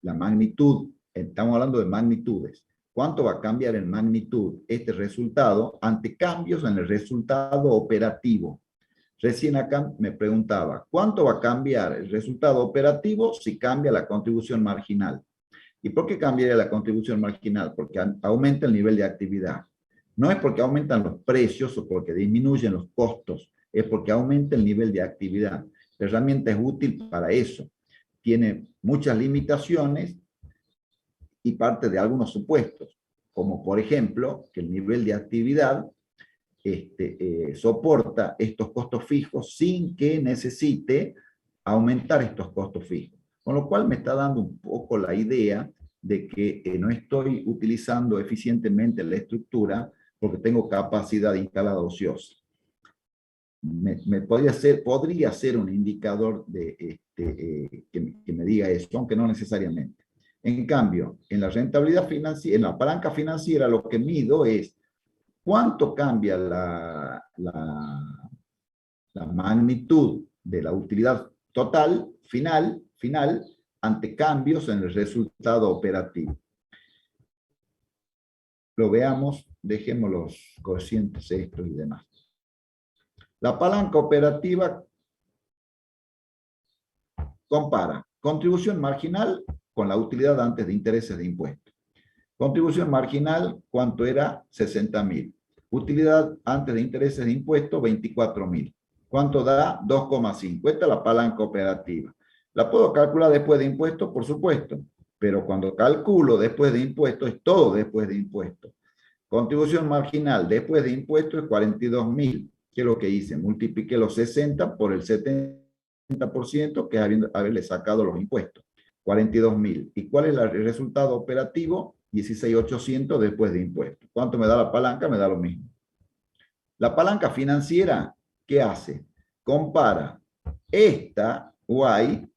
la magnitud, estamos hablando de magnitudes, cuánto va a cambiar en magnitud este resultado ante cambios en el resultado operativo. Recién acá me preguntaba, ¿cuánto va a cambiar el resultado operativo si cambia la contribución marginal? ¿Y por qué cambiaría la contribución marginal? Porque aumenta el nivel de actividad. No es porque aumentan los precios o porque disminuyen los costos, es porque aumenta el nivel de actividad. La herramienta es útil para eso. Tiene muchas limitaciones y parte de algunos supuestos, como por ejemplo, que el nivel de actividad soporta estos costos fijos sin que necesite aumentar estos costos fijos. Con lo cual me está dando un poco la idea de que no estoy utilizando eficientemente la estructura porque tengo capacidad instalada ociosa. Podría ser un indicador de, que me diga eso, aunque no necesariamente. En cambio, en la rentabilidad financiera, en la palanca financiera, lo que mido es cuánto cambia la magnitud de la utilidad total, final, ante cambios en el resultado operativo. Lo veamos, dejemos los cocientes estos y demás. La palanca operativa compara contribución marginal con la utilidad antes de intereses de impuestos. Contribución marginal, ¿cuánto era? 60.000. Utilidad antes de intereses de impuestos, 24.000. ¿Cuánto da? 2,5. Esta es la palanca operativa. ¿La puedo calcular después de impuestos? Por supuesto. Pero cuando calculo después de impuestos, es todo después de impuestos. Contribución marginal después de impuestos es 42.000. ¿Qué es lo que hice? Multipliqué los 60 por el 70%, que es haberle sacado los impuestos. 42.000. ¿Y cuál es el resultado operativo? 16.800 después de impuestos. ¿Cuánto me da la palanca? Me da lo mismo. La palanca financiera, ¿qué hace? Compara esta Y,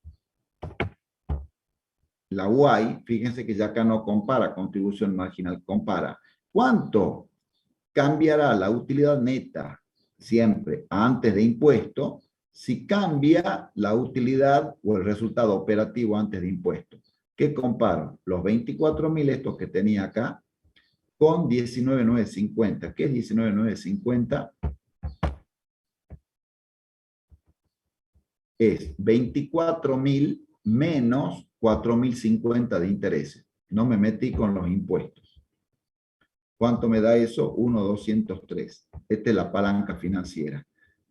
la Y, fíjense que ya acá no compara contribución marginal, compara. ¿Cuánto cambiará la utilidad neta siempre antes de impuesto si cambia la utilidad o el resultado operativo antes de impuesto? ¿Qué comparo? Los 24.000 estos que tenía acá con 19.950. ¿Qué es 19.950? Es 24.000 menos 4.050 de intereses. No me metí con los impuestos. ¿Cuánto me da eso? 1.203. Esta es la palanca financiera.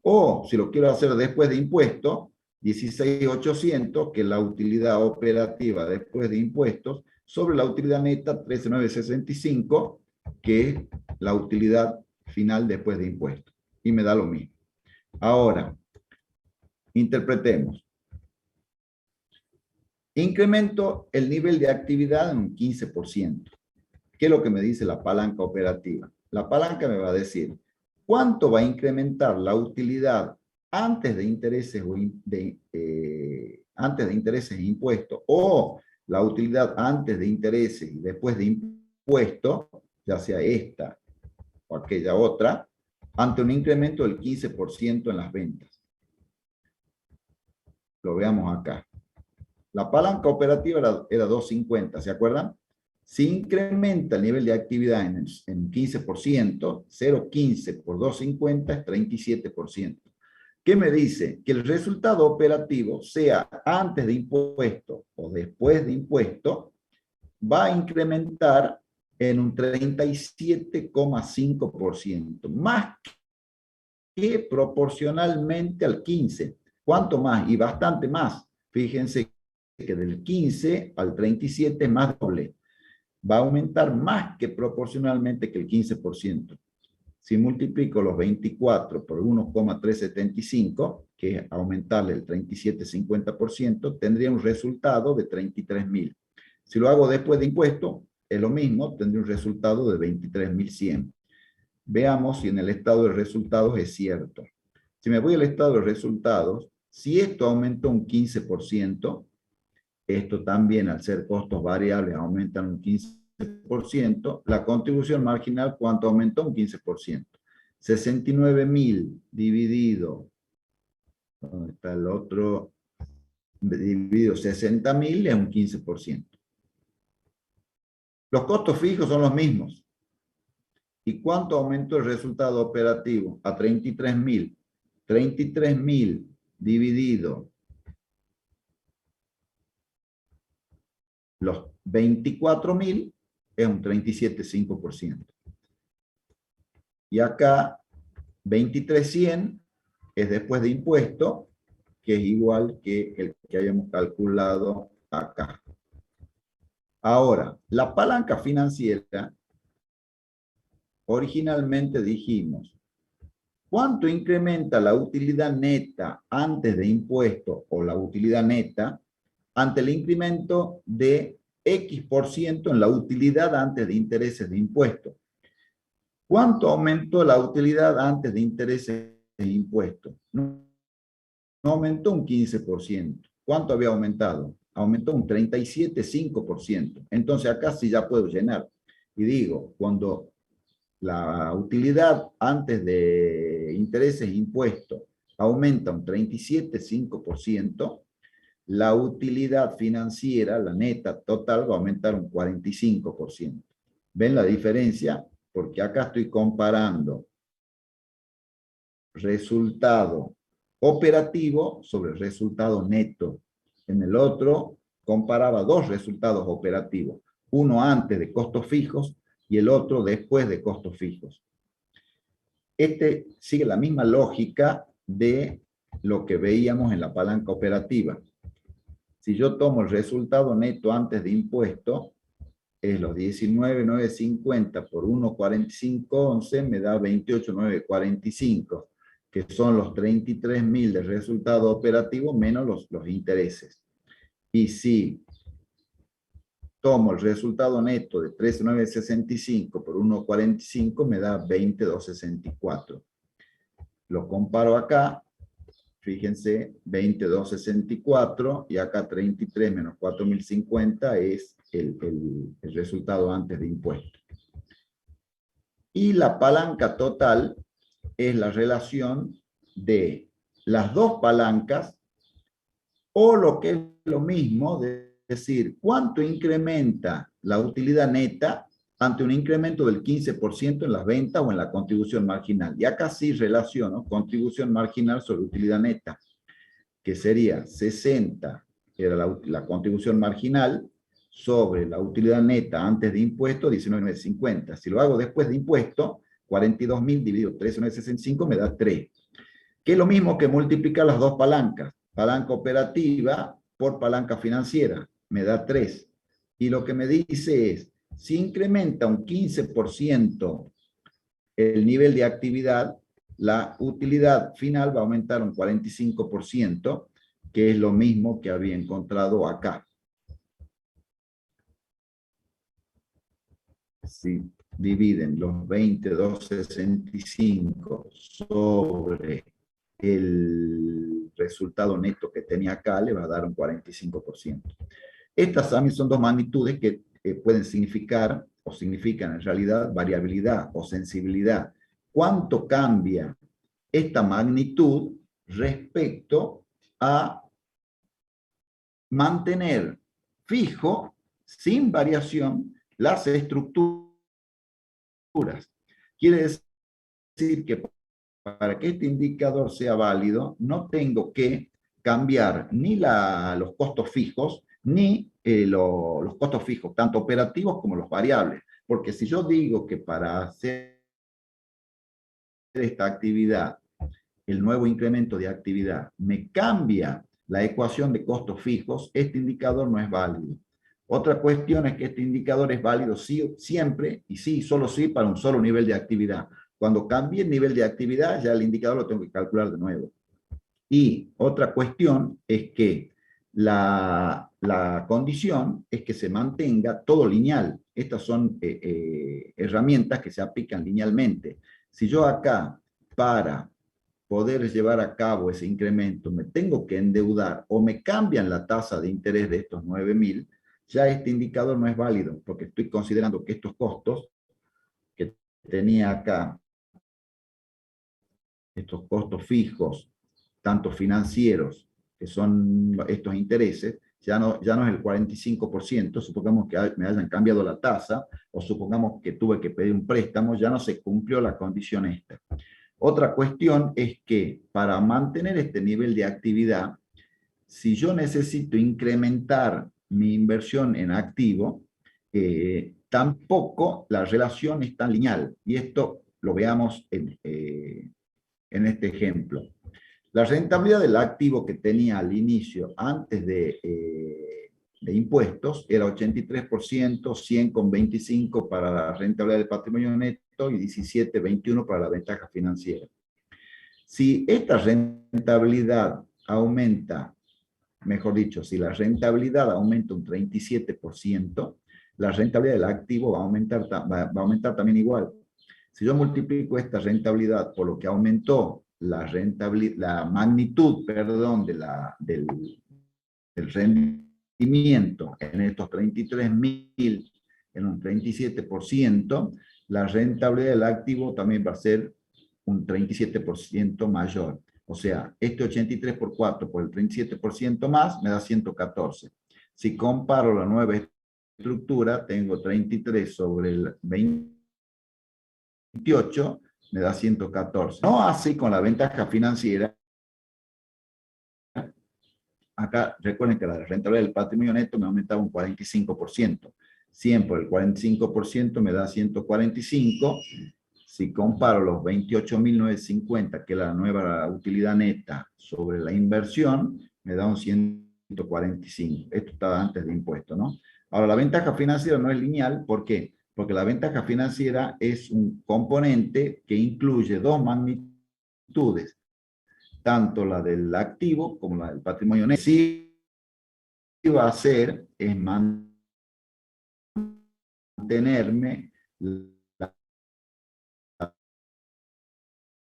O, si lo quiero hacer después de impuestos, 16.800, que es la utilidad operativa después de impuestos, sobre la utilidad neta 13.965, que es la utilidad final después de impuestos. Y me da lo mismo. Ahora, interpretemos. Incremento el nivel de actividad en un 15%. ¿Qué es lo que me dice la palanca operativa? La palanca me va a decir cuánto va a incrementar la utilidad antes de intereses antes de intereses e impuestos, o la utilidad antes de intereses y después de impuestos, ya sea esta o aquella otra, ante un incremento del 15% en las ventas. Lo veamos acá. La palanca operativa era 250, ¿se acuerdan? Si incrementa el nivel de actividad en 15%, 0,15 por 250 es 37%. ¿Qué me dice? Que el resultado operativo, sea antes de impuesto o después de impuesto, va a incrementar en un 37,5%, más que proporcionalmente al 15. ¿Cuánto más? Y bastante más. Fíjense que del 15 al 37 es más doble. Va a aumentar más que proporcionalmente que el 15%. Si multiplico los 24 por 1,375, que es aumentarle el 37,50%, tendría un resultado de 33.000. Si lo hago después de impuesto, es lo mismo, tendría un resultado de 23.100. Veamos si en el estado de resultados es cierto. Si me voy al estado de resultados, si esto aumentó un 15%, esto también, al ser costos variables, aumentan un 15%. La contribución marginal, ¿cuánto aumentó? Un 15%. 69.000 dividido, ¿dónde está el otro? Dividido 60.000 es un 15%. Los costos fijos son los mismos. ¿Y cuánto aumentó el resultado operativo? A 33.000. 33.000 dividido los 24.000 es un 37,5%. Y acá 23.100 es después de impuesto, que es igual que el que hayamos calculado acá. Ahora, la palanca financiera, originalmente dijimos, ¿cuánto incrementa la utilidad neta antes de impuesto o la utilidad neta ante el incremento de X% en la utilidad antes de intereses de impuestos? ¿Cuánto aumentó la utilidad antes de intereses de impuestos? No aumentó un 15%. ¿Cuánto había aumentado? Aumentó un 37,5%. Entonces acá sí ya puedo llenar. Y digo, cuando la utilidad antes de intereses e impuestos aumenta un 37,5%, la utilidad financiera, la neta total, va a aumentar un 45%. ¿Ven la diferencia? Porque acá estoy comparando resultado operativo sobre resultado neto. En el otro comparaba dos resultados operativos, uno antes de costos fijos y el otro después de costos fijos. Este sigue la misma lógica de lo que veíamos en la palanca operativa. Si yo tomo el resultado neto antes de impuesto, es los 19.950 por 1,4511 me da 28.945, que son los 33.000 de resultado operativo menos los intereses. Y si tomo el resultado neto de 13.965 por 1,45 me da 20.264. Lo comparo acá. Fíjense, 20.264 y acá 33 menos 4.050 es el resultado antes de impuestos. Y la palanca total es la relación de las dos palancas, o lo que es lo mismo, de decir, cuánto incrementa la utilidad neta ante un incremento del 15% en las ventas o en la contribución marginal. Y acá sí relaciono contribución marginal sobre utilidad neta, que sería 60, era la contribución marginal, sobre la utilidad neta antes de impuesto, 19.950. Si lo hago después de impuesto, 42.000 dividido 13.965 me da 3. Que es lo mismo que multiplicar las dos palancas. Palanca operativa por palanca financiera, me da 3. Y lo que me dice es, si incrementa un 15% el nivel de actividad, la utilidad final va a aumentar un 45%, que es lo mismo que había encontrado acá. si dividen los 22.65 sobre el resultado neto que tenía acá, le va a dar un 45%. Estas también son dos magnitudes que pueden significar, o significan en realidad, variabilidad o sensibilidad. ¿Cuánto cambia esta magnitud respecto a mantener fijo, sin variación, las estructuras? Quiere decir que para que este indicador sea válido, no tengo que cambiar ni los costos fijos, ni los costos fijos, tanto operativos como los variables. Porque si yo digo que para hacer esta actividad, el nuevo incremento de actividad, me cambia la ecuación de costos fijos, este indicador no es válido. Otra cuestión es que este indicador es válido sí, siempre, y sí, solo sí, para un solo nivel de actividad. Cuando cambie el nivel de actividad, ya el indicador lo tengo que calcular de nuevo. Y otra cuestión es que la condición es que se mantenga todo lineal. Estas son herramientas que se aplican linealmente. Si yo acá, para poder llevar a cabo ese incremento, me tengo que endeudar o me cambian la tasa de interés de estos 9.000, ya este indicador no es válido, porque estoy considerando que estos costos que tenía acá, estos costos fijos, tanto financieros, que son estos intereses, ya no es el 45%, supongamos que me hayan cambiado la tasa, o supongamos que tuve que pedir un préstamo, ya no se cumplió la condición esta. Otra cuestión es que para mantener este nivel de actividad, si yo necesito incrementar mi inversión en activo, tampoco la relación es tan lineal. Y esto lo veamos en este ejemplo. La rentabilidad del activo que tenía al inicio, antes de impuestos, era 83%, 100,25 para la rentabilidad del patrimonio neto y 17,21 para la ventaja financiera. Si esta rentabilidad aumenta, mejor dicho, si la rentabilidad aumenta un 37%, la rentabilidad del activo va a aumentar también igual. Si yo multiplico esta rentabilidad por lo que aumentó la magnitud, perdón, del rendimiento en estos 33.000 en un 37%, la rentabilidad del activo también va a ser un 37% mayor. O sea, este 83 por 4 por el 37% más me da 114. Si comparo la nueva estructura, tengo 33 sobre el 28, me da 114. No así con la ventaja financiera. Acá recuerden que la rentabilidad del patrimonio neto me aumentaba un 45%. 100 por el 45% me da 145. Si comparo los 28.950, que es la nueva utilidad neta, sobre la inversión, me da un 145. Esto estaba antes de impuesto, ¿no? Ahora, la ventaja financiera no es lineal. ¿Por qué? Porque la ventaja financiera es un componente que incluye dos magnitudes, tanto la del activo como la del patrimonio neto. Sí va a hacer es mantenerme la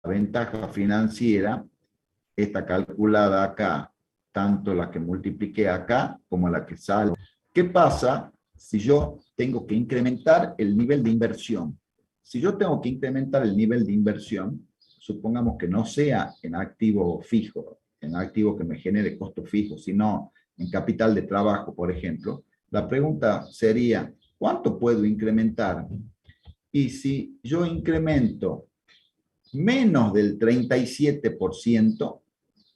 ventaja financiera, está calculada acá, tanto la que multipliqué acá como la que sale. ¿Qué pasa si yo tengo que incrementar el nivel de inversión? Si yo tengo que incrementar el nivel de inversión, supongamos que no sea en activo fijo, en activo que me genere costo fijo, sino en capital de trabajo, por ejemplo, la pregunta sería, ¿cuánto puedo incrementar? Y si yo incremento menos del 37%,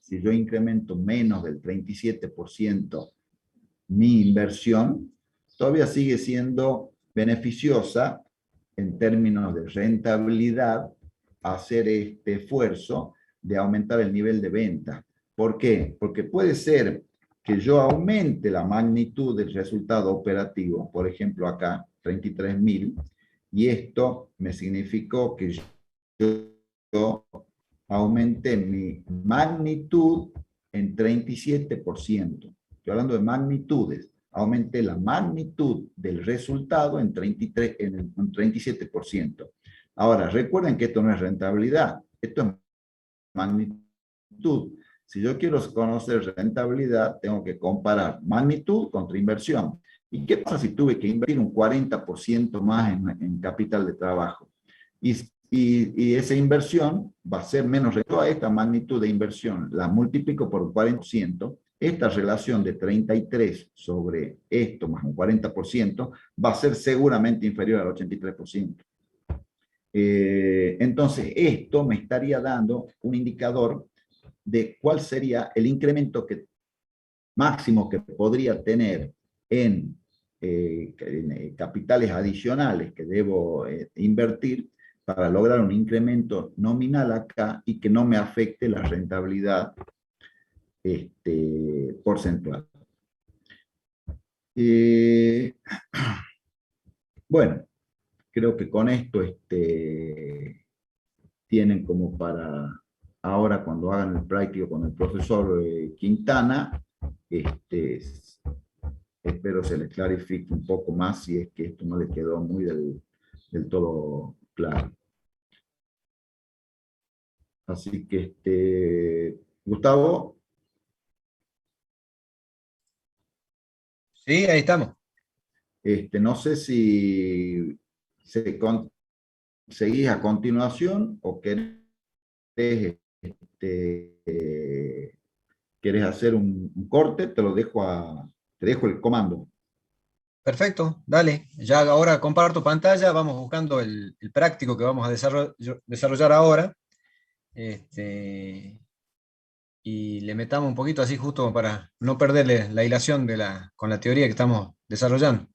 si yo incremento menos del 37% mi inversión, todavía sigue siendo beneficiosa en términos de rentabilidad hacer este esfuerzo de aumentar el nivel de venta. ¿Por qué? Porque puede ser que yo aumente la magnitud del resultado operativo, por ejemplo acá, 33.000, y esto me significó que yo aumenté mi magnitud en 37%. Estoy hablando de magnitudes. aumenté la magnitud del resultado en 37%. Ahora, recuerden que esto no es rentabilidad, esto es magnitud. Si yo quiero conocer rentabilidad, tengo que comparar magnitud contra inversión. ¿Y qué pasa si tuve que invertir un 40% más en capital de trabajo? Y esa inversión va a ser menos rentable. Toda esta magnitud de inversión la multiplico por un 40%. Esta relación de 33 sobre esto más un 40% va a ser seguramente inferior al 83%. Entonces, esto me estaría dando un indicador de cuál sería el incremento máximo que podría tener en capitales adicionales que debo invertir para lograr un incremento nominal acá y que no me afecte la rentabilidad porcentual. Bueno, creo que con esto tienen como para ahora cuando hagan el práctico con el profesor Quintana, espero se les clarifique un poco más si es que esto no les quedó muy del todo claro. Así que, Gustavo. Sí, ahí estamos. No sé si seguís a continuación o querés, querés hacer un corte, te dejo el comando. Perfecto, dale. Ya ahora comparto pantalla, vamos buscando el práctico que vamos a desarrollar ahora. Y le metamos un poquito así justo para no perderle la hilación con la teoría que estamos desarrollando.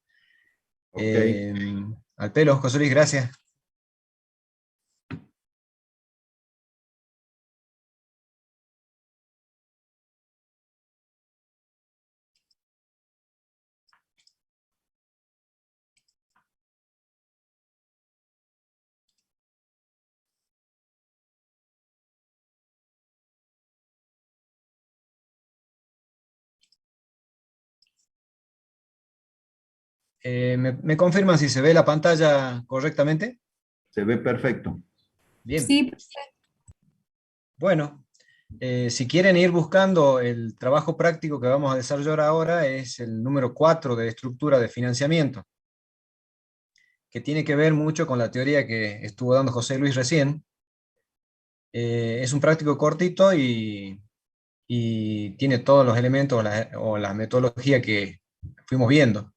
Okay. Al pelo, José Luis, gracias. ¿Me confirman si se ve la pantalla correctamente? Se ve perfecto. Bien. Sí, Bueno, si quieren ir buscando el trabajo práctico que vamos a desarrollar ahora, es el número 4 de estructura de financiamiento, que tiene que ver mucho con la teoría que estuvo dando José Luis recién. Es un práctico cortito y tiene todos los elementos o la metodología que fuimos viendo.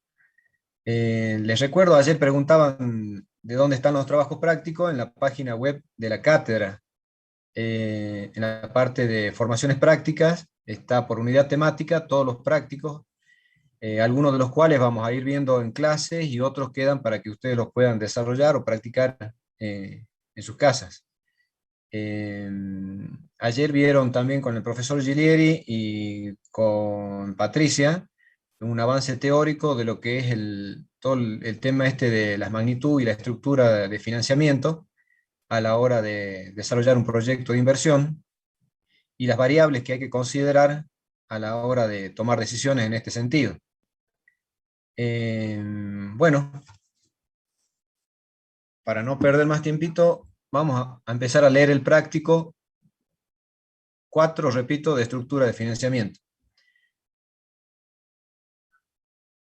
Les recuerdo, ayer preguntaban de dónde están los trabajos prácticos en la página web de la cátedra. En la parte de formaciones prácticas está por unidad temática todos los prácticos, algunos de los cuales vamos a ir viendo en clases y otros quedan para que ustedes los puedan desarrollar o practicar en sus casas. Ayer vieron también con el profesor Gilieri y con Patricia un avance teórico de lo que es todo el tema de la magnitud y la estructura de financiamiento a la hora de desarrollar un proyecto de inversión y las variables que hay que considerar a la hora de tomar decisiones en este sentido. Bueno, para no perder más tiempito, vamos a empezar a leer el práctico 4, repito, de estructura de financiamiento.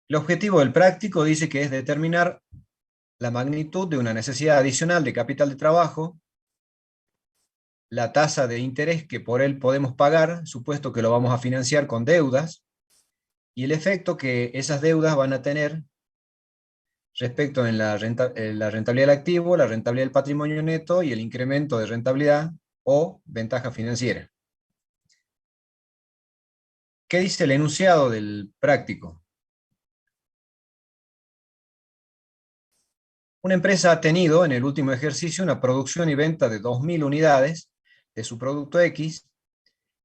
El objetivo del práctico dice que es determinar la magnitud de una necesidad adicional de capital de trabajo, la tasa de interés que por él podemos pagar, supuesto que lo vamos a financiar con deudas, y el efecto que esas deudas van a tener respecto en la rentabilidad del activo, la rentabilidad del patrimonio neto y el incremento de rentabilidad o ventaja financiera. ¿Qué dice el enunciado del práctico? Una empresa ha tenido en el último ejercicio una producción y venta de 2.000 unidades de su producto X.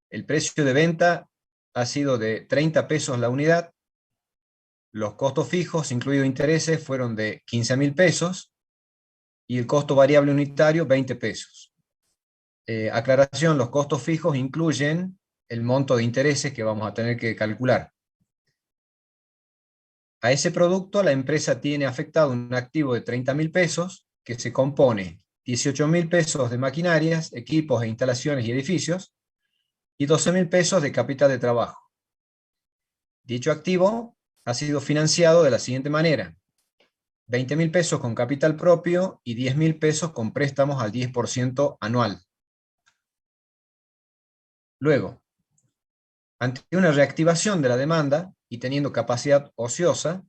El precio de venta ha sido de 30 pesos la unidad. Los costos fijos, incluidos intereses, fueron de 15.000 pesos y el costo variable unitario 20 pesos. Aclaración, los costos fijos incluyen el monto de intereses que vamos a tener que calcular. A ese producto la empresa tiene afectado un activo de 30.000 pesos, que se compone 18.000 pesos de maquinarias, equipos e instalaciones y edificios, y 12.000 pesos de capital de trabajo. Dicho activo ha sido financiado de la siguiente manera: 20.000 pesos con capital propio y 10.000 pesos con préstamos al 10% anual. Luego, ante una reactivación de la demanda y teniendo capacidad ociosa,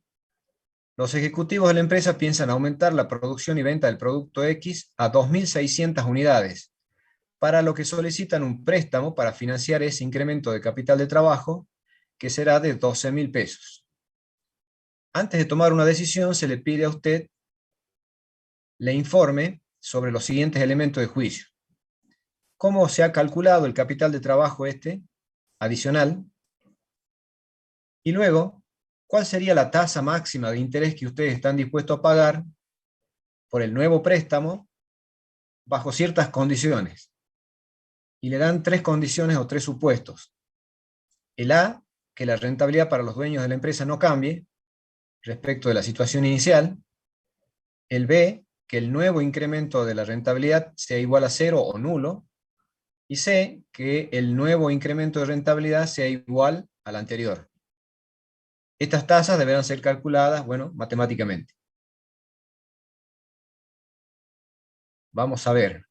los ejecutivos de la empresa piensan aumentar la producción y venta del producto X a 2.600 unidades, para lo que solicitan un préstamo para financiar ese incremento de capital de trabajo, que será de 12.000 pesos. Antes de tomar una decisión, se le pide a usted le informe sobre los siguientes elementos de juicio: cómo se ha calculado el capital de trabajo adicional, y luego, cuál sería la tasa máxima de interés que ustedes están dispuestos a pagar por el nuevo préstamo bajo ciertas condiciones. Y le dan 3 condiciones o 3 supuestos. El A, que la rentabilidad para los dueños de la empresa no cambie respecto de la situación inicial. El B, que el nuevo incremento de la rentabilidad sea igual a 0 o nulo. Y C, que el nuevo incremento de rentabilidad sea igual al anterior. Estas tasas deberán ser calculadas, matemáticamente. Vamos a ver.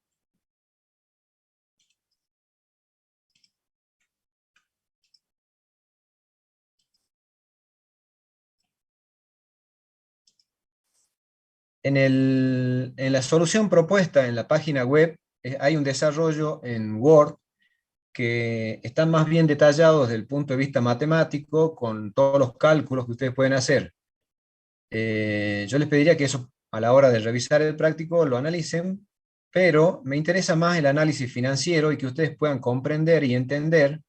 En la solución propuesta en la página web hay un desarrollo en Word que están más bien detallados desde el punto de vista matemático, con todos los cálculos que ustedes pueden hacer. Yo les pediría que eso, a la hora de revisar el práctico, lo analicen, pero me interesa más el análisis financiero y que ustedes puedan comprender y entender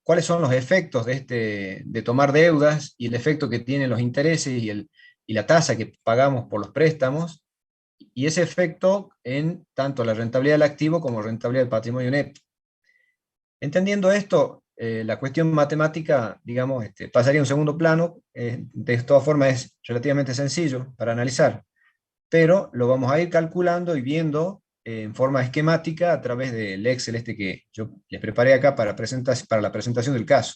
cuáles son los efectos de tomar deudas, y el efecto que tienen los intereses y la tasa que pagamos por los préstamos, y ese efecto en tanto la rentabilidad del activo como rentabilidad del patrimonio neto. Entendiendo esto, la cuestión matemática, digamos, pasaría a un segundo plano. De todas formas es relativamente sencillo para analizar, pero lo vamos a ir calculando y viendo en forma esquemática a través del Excel que yo les preparé acá para la presentación del caso.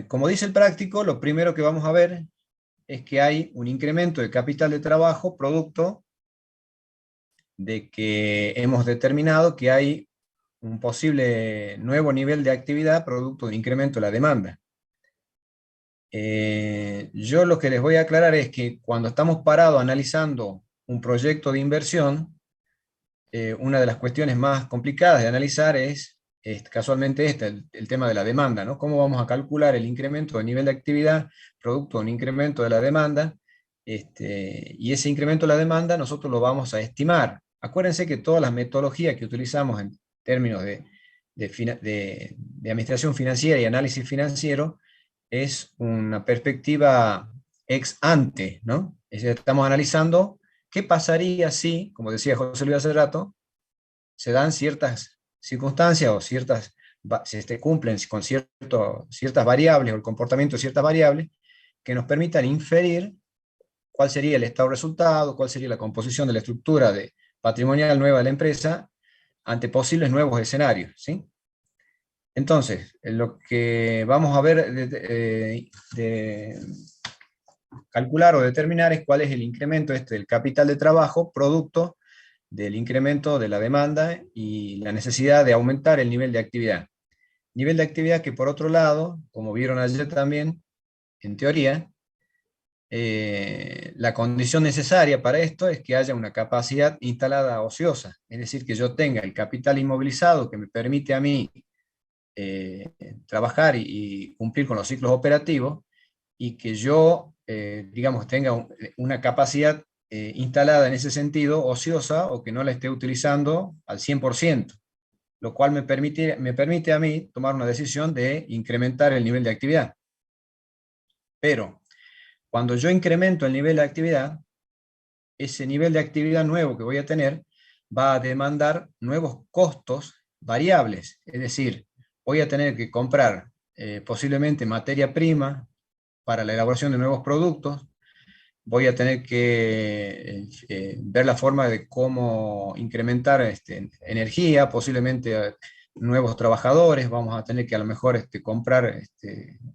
Como dice el práctico, lo primero que vamos a ver es que hay un incremento de capital de trabajo producto de que hemos determinado que hay un posible nuevo nivel de actividad producto de incremento de la demanda. Yo lo que les voy a aclarar es que cuando estamos parados analizando un proyecto de inversión, una de las cuestiones más complicadas de analizar es casualmente el tema de la demanda, ¿no? ¿Cómo vamos a calcular el incremento de nivel de actividad producto de un incremento de la demanda? Y ese incremento de la demanda nosotros lo vamos a estimar. Acuérdense que todas las metodologías que utilizamos en términos de administración financiera y análisis financiero es una perspectiva ex ante, ¿no? Es decir, estamos analizando qué pasaría si, como decía José Luis hace rato, se dan ciertas circunstancias o se cumplen con ciertas variables o el comportamiento de ciertas variables que nos permitan inferir cuál sería el estado resultado, cuál sería la composición de la estructura patrimonial nueva de la empresa ante posibles nuevos escenarios, ¿sí? Entonces, lo que vamos a ver de calcular o determinar es cuál es el incremento del capital de trabajo producto del incremento de la demanda y la necesidad de aumentar el nivel de actividad. Nivel de actividad que, por otro lado, como vieron ayer también, en teoría, la condición necesaria para esto es que haya una capacidad instalada ociosa, es decir, que yo tenga el capital inmovilizado que me permite a mí trabajar y cumplir con los ciclos operativos, y que yo, digamos, tenga una capacidad instalada en ese sentido ociosa, o que no la esté utilizando al 100%, lo cual me permite a mí tomar una decisión de incrementar el nivel de actividad. Pero cuando yo incremento el nivel de actividad, ese nivel de actividad nuevo que voy a tener va a demandar nuevos costos variables, es decir, voy a tener que comprar posiblemente materia prima para la elaboración de nuevos productos. Voy a tener que ver la forma de cómo incrementar energía, posiblemente nuevos trabajadores. Vamos a tener que a lo mejor comprar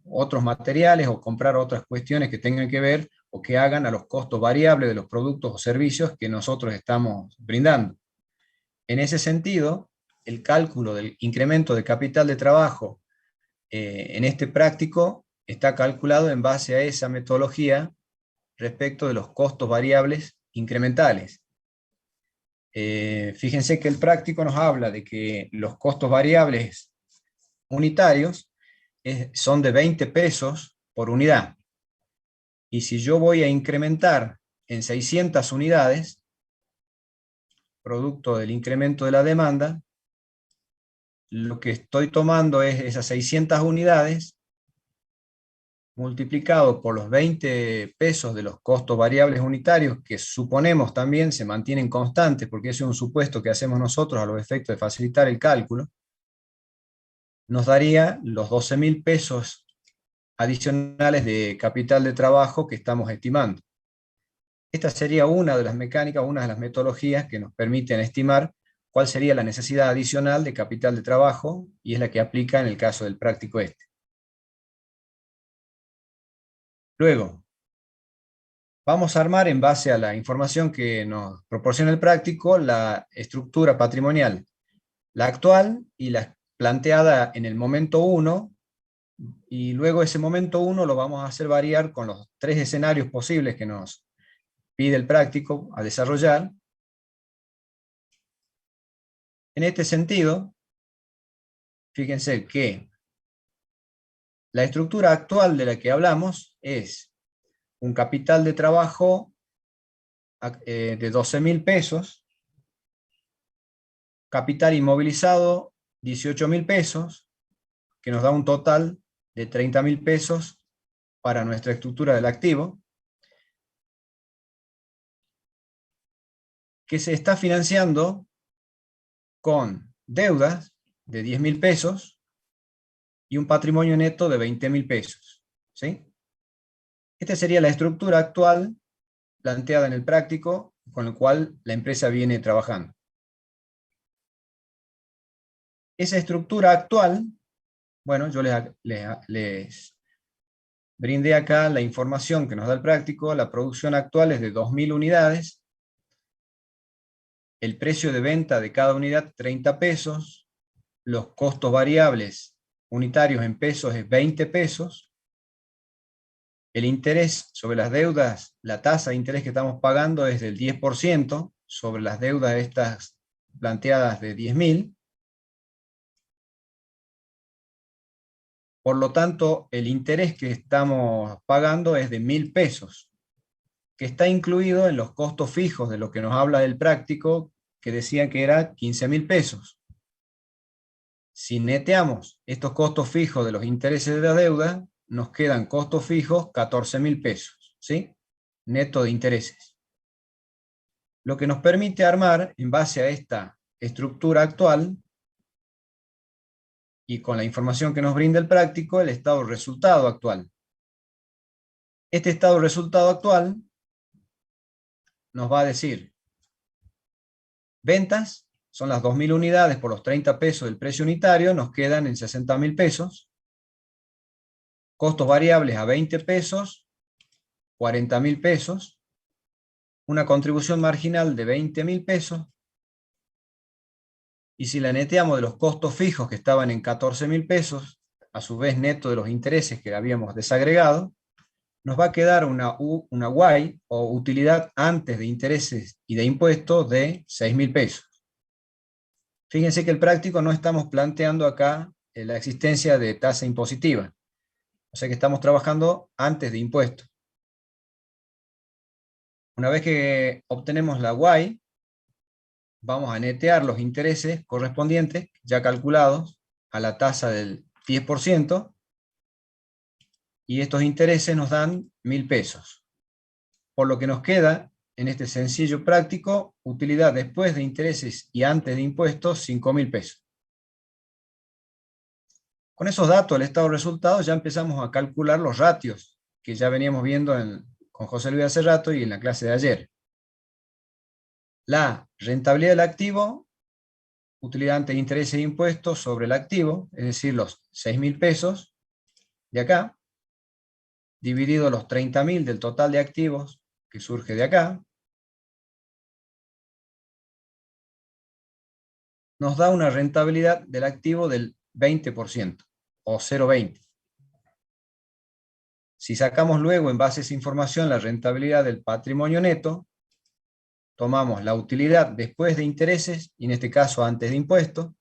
otros materiales o comprar otras cuestiones que tengan que ver o que hagan a los costos variables de los productos o servicios que nosotros estamos brindando. En ese sentido, el cálculo del incremento de capital de trabajo en este práctico está calculado en base a esa metodología respecto de los costos variables incrementales. Fíjense que el práctico nos habla de que los costos variables unitarios son de 20 pesos por unidad. Y si yo voy a incrementar en 600 unidades, producto del incremento de la demanda, lo que estoy tomando es esas 600 unidades multiplicado por los 20 pesos de los costos variables unitarios, que suponemos también se mantienen constantes, porque ese es un supuesto que hacemos nosotros a los efectos de facilitar el cálculo, nos daría los 12.000 pesos adicionales de capital de trabajo que estamos estimando. Esta sería una de las mecánicas, una de las metodologías que nos permiten estimar cuál sería la necesidad adicional de capital de trabajo, y es la que aplica en el caso del práctico este. Luego, vamos a armar en base a la información que nos proporciona el práctico la estructura patrimonial, la actual y la planteada en el momento 1, y luego ese momento 1 lo vamos a hacer variar con los 3 escenarios posibles que nos pide el práctico a desarrollar. En este sentido, fíjense que la estructura actual de la que hablamos es un capital de trabajo de 12.000 pesos, capital inmovilizado 18.000 pesos, que nos da un total de 30.000 pesos para nuestra estructura del activo, que se está financiando con deudas de 10.000 pesos y un patrimonio neto de 20.000 pesos. ¿Sí? Esta sería la estructura actual planteada en el práctico con el cual la empresa viene trabajando. Esa estructura actual, bueno, yo les brindé acá la información que nos da el práctico. La producción actual es de 2.000 unidades. El precio de venta de cada unidad 30 pesos. Los costos variables unitarios en pesos es 20 pesos. El interés sobre las deudas, la tasa de interés que estamos pagando es del 10% sobre las deudas estas planteadas de 10.000. Por lo tanto, el interés que estamos pagando es de 1.000 pesos, que está incluido en los costos fijos de lo que nos habla del práctico, que decían que era 15.000 pesos. Si neteamos estos costos fijos de los intereses de la deuda, nos quedan costos fijos 14.000 pesos, ¿sí? Neto de intereses. Lo que nos permite armar, en base a esta estructura actual, y con la información que nos brinda el práctico, el estado resultado actual. Este estado resultado actual nos va a decir, ventas son las 2.000 unidades por los 30 pesos del precio unitario, nos quedan en 60.000 pesos. Costos variables a 20 pesos, 40.000 pesos. Una contribución marginal de 20.000 pesos. Y si la neteamos de los costos fijos que estaban en 14.000 pesos, a su vez neto de los intereses que habíamos desagregado, nos va a quedar una UAI, o utilidad antes de intereses y de impuestos, de 6.000 pesos. Fíjense que el práctico no estamos planteando acá la existencia de tasa impositiva. O sea que estamos trabajando antes de impuestos. Una vez que obtenemos la UAI, vamos a netear los intereses correspondientes, ya calculados, a la tasa del 10%, y estos intereses nos dan 1.000 pesos. Por lo que nos queda, en este sencillo práctico, utilidad después de intereses y antes de impuestos, 5.000 pesos. Con esos datos del estado de resultados ya empezamos a calcular los ratios que ya veníamos viendo con José Luis hace rato y en la clase de ayer. La rentabilidad del activo, utilidad ante intereses e impuestos sobre el activo, es decir, los 6.000 pesos de acá, dividido los 30.000 del total de activos que surge de acá, nos da una rentabilidad del activo del 20%, o 0,20. Si sacamos luego en base a esa información la rentabilidad del patrimonio neto, tomamos la utilidad después de intereses, y en este caso antes de impuestos,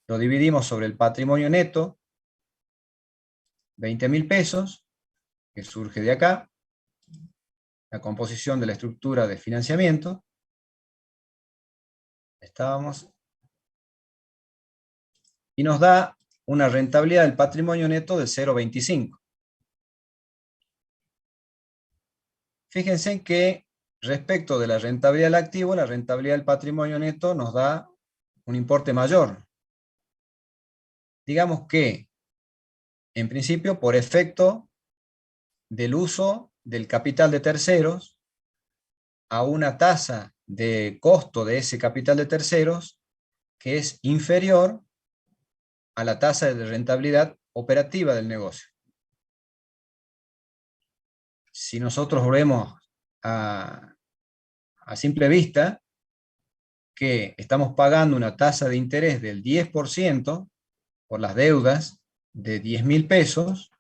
lo dividimos sobre el patrimonio neto, 20.000 pesos, que surge de acá, la composición de la estructura de financiamiento, estábamos, y nos da una rentabilidad del patrimonio neto de 0,25. Fíjense que respecto de la rentabilidad del activo, la rentabilidad del patrimonio neto nos da un importe mayor. Digamos que, en principio, por efecto del uso del capital de terceros, a una tasa de costo de ese capital de terceros que es inferior a la tasa de rentabilidad operativa del negocio. Si nosotros vemos a simple vista que estamos pagando una tasa de interés del 10% por las deudas de 10.000 pesos,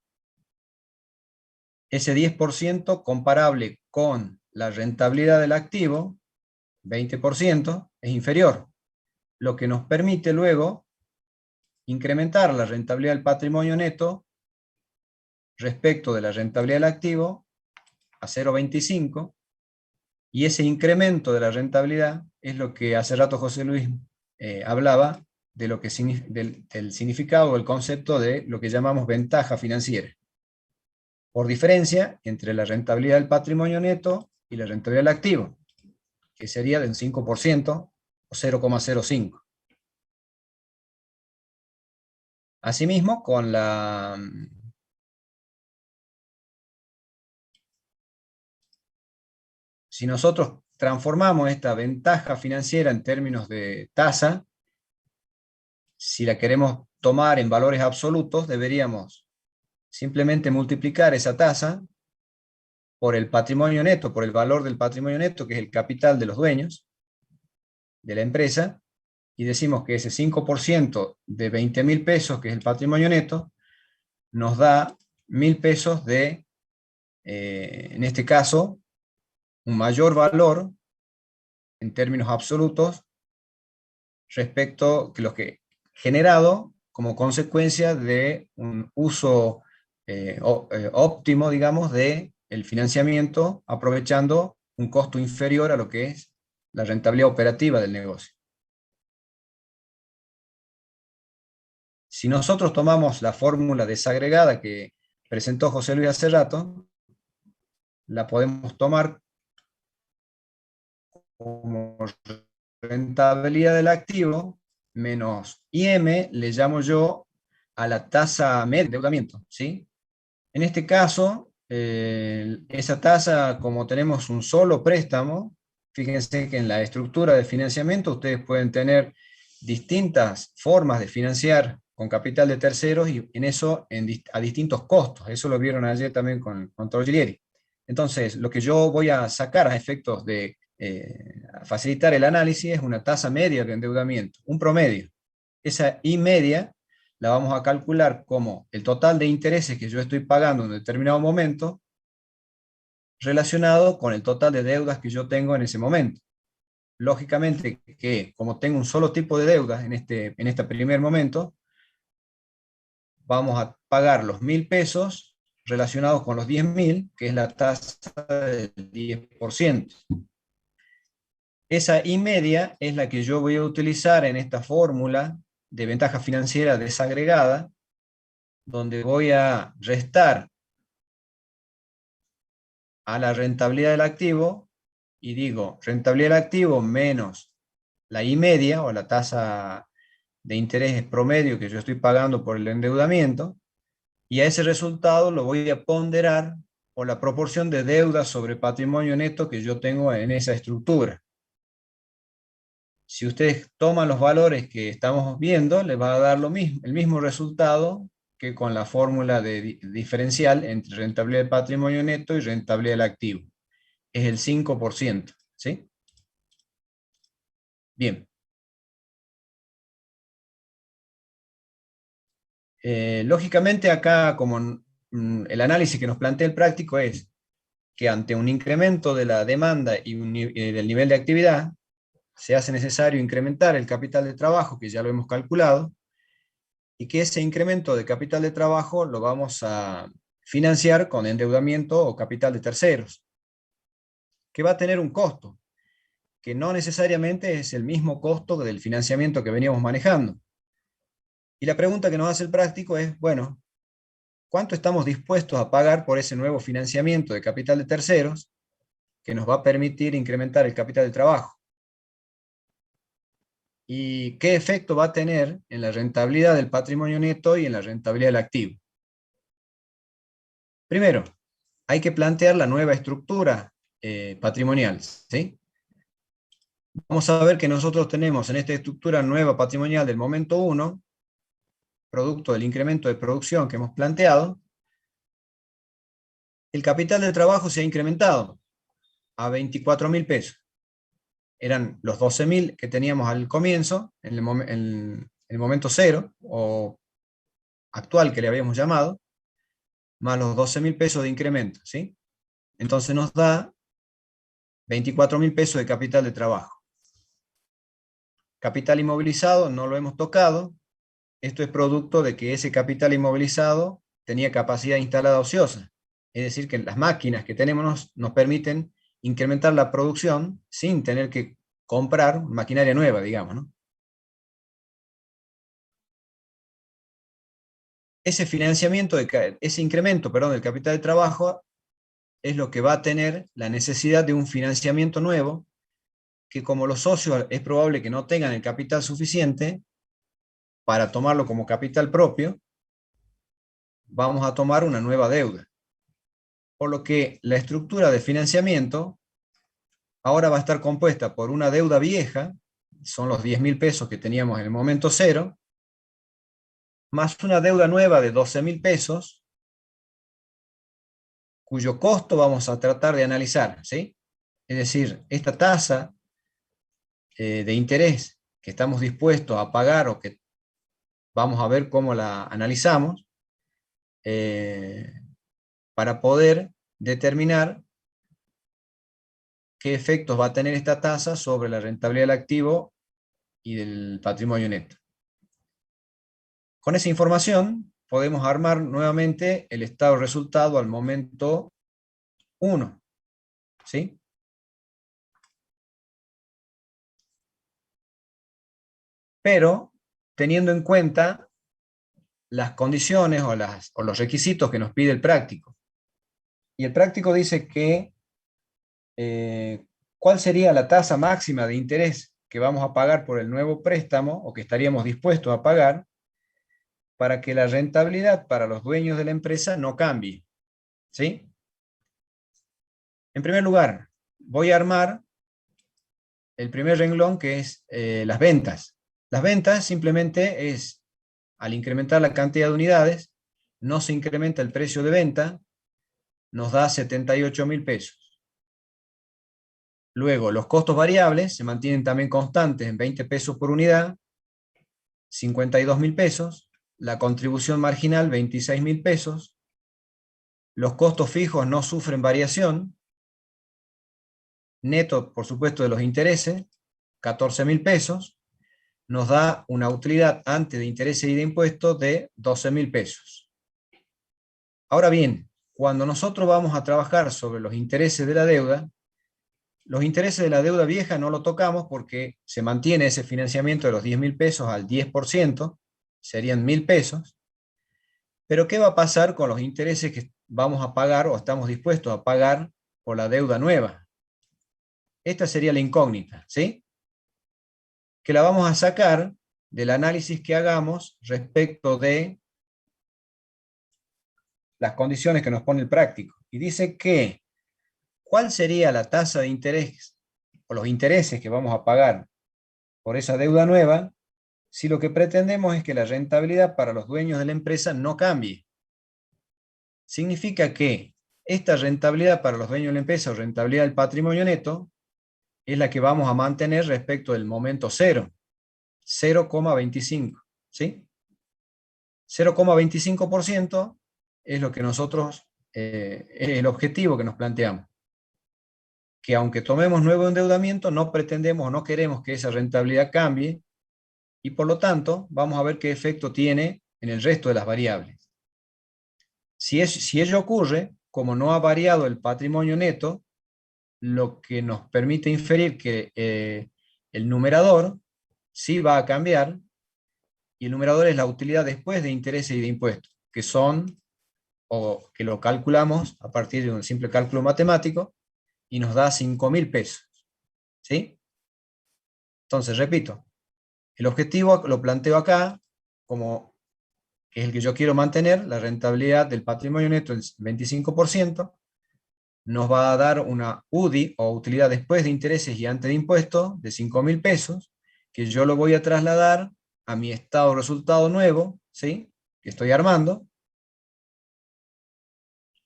ese 10% comparable con la rentabilidad del activo, 20%, es inferior, lo que nos permite luego incrementar la rentabilidad del patrimonio neto respecto de la rentabilidad del activo a 0,25, y ese incremento de la rentabilidad es lo que hace rato José Luis hablaba de lo que del significado o el concepto de lo que llamamos ventaja financiera, por diferencia entre la rentabilidad del patrimonio neto y la rentabilidad del activo, que sería del 5% o 0,05. Asimismo, si nosotros transformamos esta ventaja financiera en términos de tasa, si la queremos tomar en valores absolutos, deberíamos simplemente multiplicar esa tasa por el patrimonio neto, por el valor del patrimonio neto, que es el capital de los dueños de la empresa, y decimos que ese 5% de 20.000 pesos, que es el patrimonio neto, nos da 1.000 pesos de, en este caso, un mayor valor en términos absolutos respecto a lo que generado como consecuencia de un uso óptimo, digamos, del financiamiento, aprovechando un costo inferior a lo que es la rentabilidad operativa del negocio. Si nosotros tomamos la fórmula desagregada que presentó José Luis hace rato, la podemos tomar como rentabilidad del activo menos IM, le llamo yo a la tasa media de endeudamiento, ¿sí? En este caso, esa tasa, como tenemos un solo préstamo, fíjense que en la estructura de financiamiento ustedes pueden tener distintas formas de financiar con capital de terceros, y en eso a distintos costos. Eso lo vieron ayer también con Torgiglieri. Entonces, lo que yo voy a sacar a efectos de facilitar el análisis es una tasa media de endeudamiento, un promedio. Esa I media la vamos a calcular como el total de intereses que yo estoy pagando en un determinado momento relacionado con el total de deudas que yo tengo en ese momento. Lógicamente que, como tengo un solo tipo de deudas en este primer momento, vamos a pagar los 1.000 pesos relacionados con los 10.000, que es la tasa del 10%. Esa I media es la que yo voy a utilizar en esta fórmula de ventaja financiera desagregada, donde voy a restar a la rentabilidad del activo, y digo rentabilidad del activo menos la I media, o la tasa de interés promedio que yo estoy pagando por el endeudamiento, y a ese resultado lo voy a ponderar por la proporción de deuda sobre patrimonio neto que yo tengo en esa estructura. Si ustedes toman los valores que estamos viendo, les va a dar el mismo resultado que con la fórmula diferencial entre rentabilidad del patrimonio neto y rentabilidad del activo. Es el 5%, ¿sí? Bien. Lógicamente acá, como el análisis que nos plantea el práctico es que ante un incremento de la demanda y del nivel de actividad, se hace necesario incrementar el capital de trabajo, que ya lo hemos calculado, y que ese incremento de capital de trabajo lo vamos a financiar con endeudamiento o capital de terceros, que va a tener un costo, que no necesariamente es el mismo costo del financiamiento que veníamos manejando. Y la pregunta que nos hace el práctico es, bueno, ¿cuánto estamos dispuestos a pagar por ese nuevo financiamiento de capital de terceros que nos va a permitir incrementar el capital de trabajo? ¿Y qué efecto va a tener en la rentabilidad del patrimonio neto y en la rentabilidad del activo? Primero, hay que plantear la nueva estructura patrimonial, ¿sí? Vamos a ver que nosotros tenemos en esta estructura nueva patrimonial del momento 1, producto del incremento de producción que hemos planteado, el capital de trabajo se ha incrementado a 24.000 pesos. Eran los 12.000 que teníamos al comienzo, en el momento 0, o actual que le habíamos llamado, más los 12.000 pesos de incremento, ¿sí? Entonces nos da 24.000 pesos de capital de trabajo. Capital inmovilizado no lo hemos tocado. Esto es producto de que ese capital inmovilizado tenía capacidad instalada ociosa. Es decir, que las máquinas que tenemos nos permiten incrementar la producción sin tener que comprar maquinaria nueva, digamos, ¿no? Ese incremento, del capital de trabajo es lo que va a tener la necesidad de un financiamiento nuevo, que como los socios es probable que no tengan el capital suficiente para tomarlo como capital propio, vamos a tomar una nueva deuda. Por lo que la estructura de financiamiento ahora va a estar compuesta por una deuda vieja, son los 10.000 pesos que teníamos en el momento 0, más una deuda nueva de 12.000 pesos, cuyo costo vamos a tratar de analizar, ¿sí? Es decir, esta tasa de interés que estamos dispuestos a pagar o que vamos a ver cómo la analizamos, para poder determinar qué efectos va a tener esta tasa sobre la rentabilidad del activo y del patrimonio neto. Con esa información podemos armar nuevamente el estado de resultado al momento 1, ¿sí? Pero teniendo en cuenta las condiciones o los requisitos que nos pide el práctico. Y el práctico dice que ¿cuál sería la tasa máxima de interés que vamos a pagar por el nuevo préstamo o que estaríamos dispuestos a pagar para que la rentabilidad para los dueños de la empresa no cambie? ¿Sí? En primer lugar, voy a armar el primer renglón, que es las ventas. Las ventas simplemente es, al incrementar la cantidad de unidades, no se incrementa el precio de venta, nos da 78.000 pesos. Luego, los costos variables se mantienen también constantes en 20 pesos por unidad, 52.000 pesos. La contribución marginal, 26.000 pesos. Los costos fijos no sufren variación. Neto, por supuesto, de los intereses, 14.000 pesos. Nos da una utilidad antes de intereses y de impuestos de 12.000 pesos. Ahora bien, cuando nosotros vamos a trabajar sobre los intereses de la deuda, los intereses de la deuda vieja no lo tocamos porque se mantiene ese financiamiento de los 10.000 pesos al 10%, serían 1.000 pesos. Pero ¿qué va a pasar con los intereses que vamos a pagar o estamos dispuestos a pagar por la deuda nueva? Esta sería la incógnita, ¿sí? Que la vamos a sacar del análisis que hagamos respecto de las condiciones que nos pone el práctico. Y dice que, ¿cuál sería la tasa de interés o los intereses que vamos a pagar por esa deuda nueva si lo que pretendemos es que la rentabilidad para los dueños de la empresa no cambie? Significa que esta rentabilidad para los dueños de la empresa o rentabilidad del patrimonio neto es la que vamos a mantener respecto del momento cero, 0,25, ¿sí? 0,25% es lo que nosotros, es el objetivo que nos planteamos. Que aunque tomemos nuevo endeudamiento, no pretendemos o no queremos que esa rentabilidad cambie, y por lo tanto vamos a ver qué efecto tiene en el resto de las variables. Si ello ocurre, como no ha variado el patrimonio neto, lo que nos permite inferir que el numerador sí va a cambiar, y el numerador es la utilidad después de intereses y de impuestos, que son, o que lo calculamos a partir de un simple cálculo matemático, y nos da 5.000 pesos. ¿Sí? Entonces, repito, el objetivo lo planteo acá como que es el que yo quiero mantener, la rentabilidad del patrimonio neto del 25%, nos va a dar una UDI, o utilidad después de intereses y antes de impuestos, de 5.000 pesos, que yo lo voy a trasladar a mi estado de resultado nuevo, ¿sí?, que estoy armando,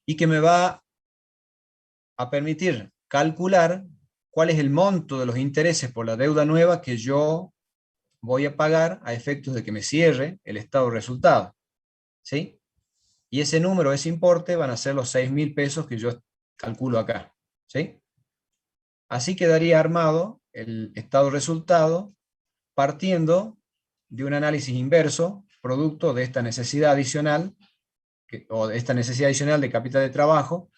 y que me va a permitir calcular cuál es el monto de los intereses por la deuda nueva que yo voy a pagar a efectos de que me cierre el estado de resultado, ¿sí? Y ese número, ese importe, van a ser los 6.000 pesos que yo calculo acá, ¿sí? Así quedaría armado el estado de resultado partiendo de un análisis inverso, producto de esta necesidad adicional, o de esta necesidad adicional de capital de trabajo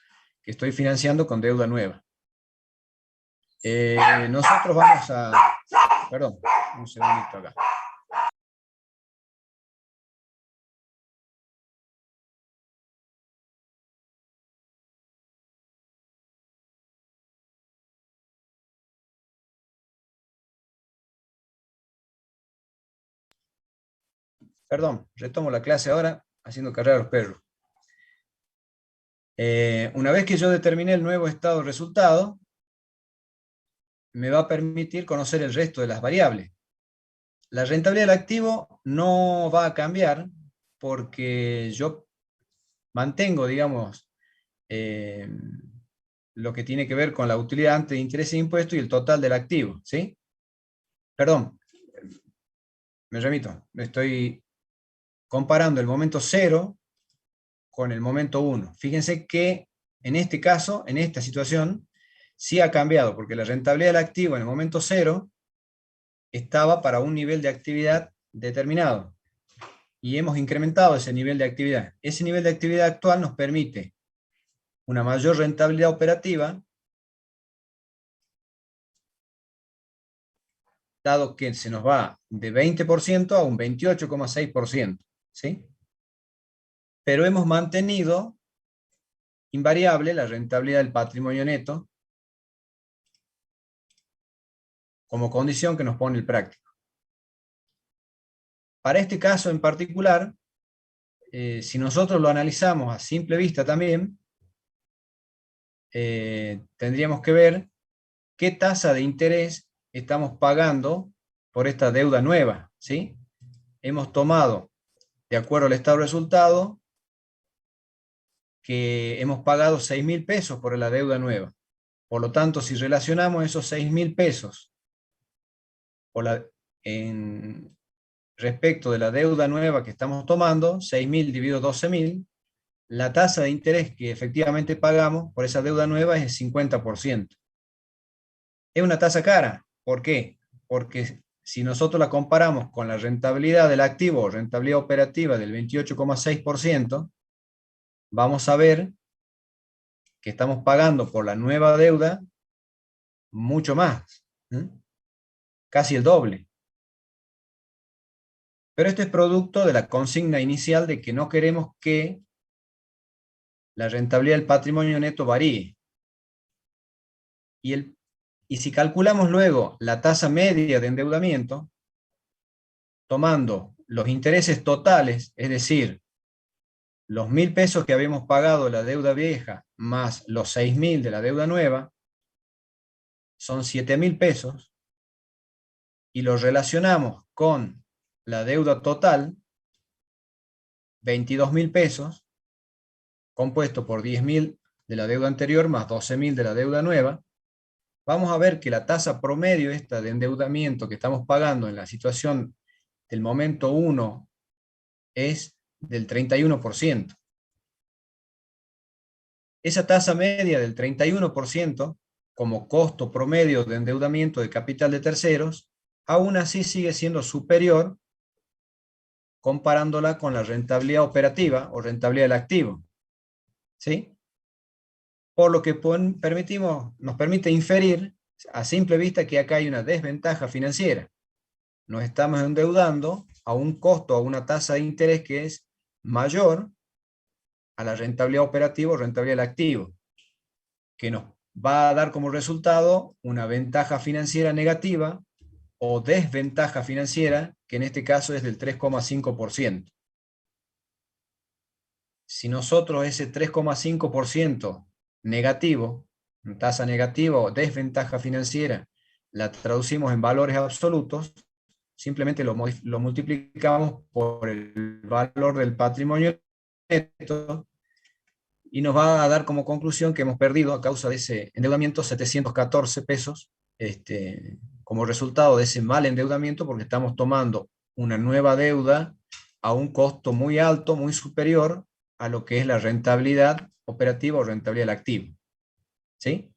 que estoy financiando con deuda nueva. Nosotros vamos a... Perdón, un segundito acá. Perdón, retomo la clase ahora, haciendo carrera a los perros. Una vez que yo determiné el nuevo estado de resultado, me va a permitir conocer el resto de las variables. La rentabilidad del activo no va a cambiar porque yo mantengo, digamos, lo que tiene que ver con la utilidad antes de interés e impuestos y el total del activo, ¿sí? Perdón, me remito, estoy comparando el momento 0 con el momento 1. Fíjense que en este caso, en esta situación, sí ha cambiado, porque la rentabilidad del activo en el momento 0 estaba para un nivel de actividad determinado, y hemos incrementado ese nivel de actividad. Ese nivel de actividad actual nos permite una mayor rentabilidad operativa, dado que se nos va de 20% a un 28,6%, ¿sí? Pero hemos mantenido invariable la rentabilidad del patrimonio neto como condición que nos pone el práctico. Para este caso en particular, si nosotros lo analizamos a simple vista también, tendríamos que ver qué tasa de interés estamos pagando por esta deuda nueva, ¿sí? Hemos tomado, de acuerdo al estado de resultado, que hemos pagado 6.000 pesos por la deuda nueva. Por lo tanto, si relacionamos esos 6.000 pesos respecto de la deuda nueva que estamos tomando, 6.000 dividido 12.000, la tasa de interés que efectivamente pagamos por esa deuda nueva es el 50%. Es una tasa cara. ¿Por qué? Porque si nosotros la comparamos con la rentabilidad del activo, o rentabilidad operativa del 28,6%, vamos a ver que estamos pagando por la nueva deuda mucho más, casi el doble. Pero este es producto de la consigna inicial de que no queremos que la rentabilidad del patrimonio neto varíe. Y si calculamos luego la tasa media de endeudamiento, tomando los intereses totales, es decir, los 1.000 pesos que habíamos pagado de la deuda vieja más los 6.000 de la deuda nueva, son 7.000 pesos, y los relacionamos con la deuda total, 22.000 pesos, compuesto por 10.000 de la deuda anterior más 12.000 de la deuda nueva, vamos a ver que la tasa promedio esta de endeudamiento que estamos pagando en la situación del momento 1 es del 31%. Esa tasa media del 31% como costo promedio de endeudamiento de capital de terceros, aún así sigue siendo superior comparándola con la rentabilidad operativa o rentabilidad del activo. ¿Sí? Por lo que nos permite inferir a simple vista que acá hay una desventaja financiera. Nos estamos endeudando a un costo, a una tasa de interés que es mayor a la rentabilidad operativa o rentabilidad del activo, que nos va a dar como resultado una ventaja financiera negativa o desventaja financiera, que en este caso es del 3,5%. Si nosotros ese 3,5% negativo, tasa negativa o desventaja financiera, la traducimos en valores absolutos, simplemente lo multiplicamos por el valor del patrimonio neto y nos va a dar como conclusión que hemos perdido a causa de ese endeudamiento 714 pesos como resultado de ese mal endeudamiento, porque estamos tomando una nueva deuda a un costo muy alto, muy superior a lo que es la rentabilidad operativa o rentabilidad del activo. ¿Sí?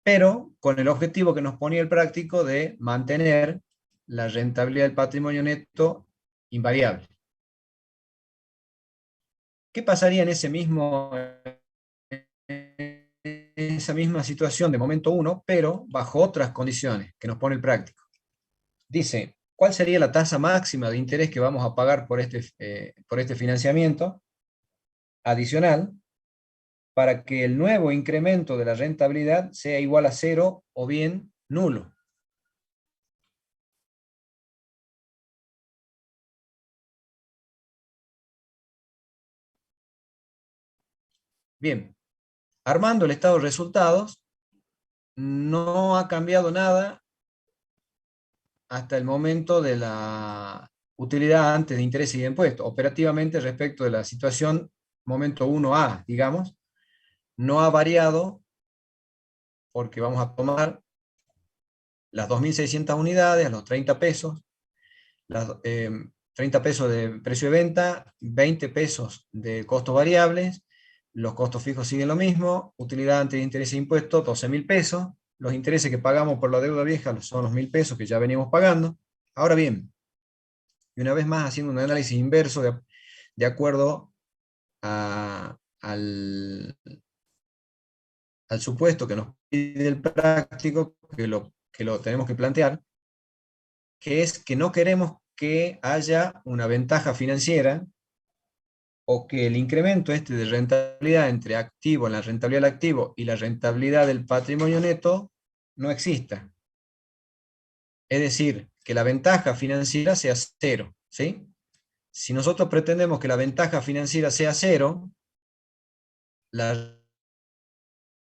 Pero con el objetivo que nos ponía el práctico de mantener la rentabilidad del patrimonio neto invariable. ¿Qué pasaría en esa misma situación de momento 1, pero bajo otras condiciones que nos pone el práctico? Dice, ¿cuál sería la tasa máxima de interés que vamos a pagar por este financiamiento adicional para que el nuevo incremento de la rentabilidad sea igual a 0 o bien nulo? Bien, armando el estado de resultados, no ha cambiado nada hasta el momento de la utilidad antes de interés y de impuestos. Operativamente, respecto de la situación momento 1A, digamos, no ha variado porque vamos a tomar las 2.600 unidades a los 30 pesos, 30 pesos de precio de venta, 20 pesos de costos variables, los costos fijos siguen lo mismo, utilidad antes de interés e impuestos, 12.000 pesos, los intereses que pagamos por la deuda vieja son los 1.000 pesos que ya veníamos pagando. Ahora bien, y una vez más haciendo un análisis inverso de acuerdo al supuesto que nos pide el práctico, que lo tenemos que plantear, que es que no queremos que haya una ventaja financiera o que el incremento de rentabilidad entre activo, la rentabilidad del activo y la rentabilidad del patrimonio neto no exista. Es decir, que la ventaja financiera sea cero, ¿sí? Si nosotros pretendemos que la ventaja financiera sea cero, la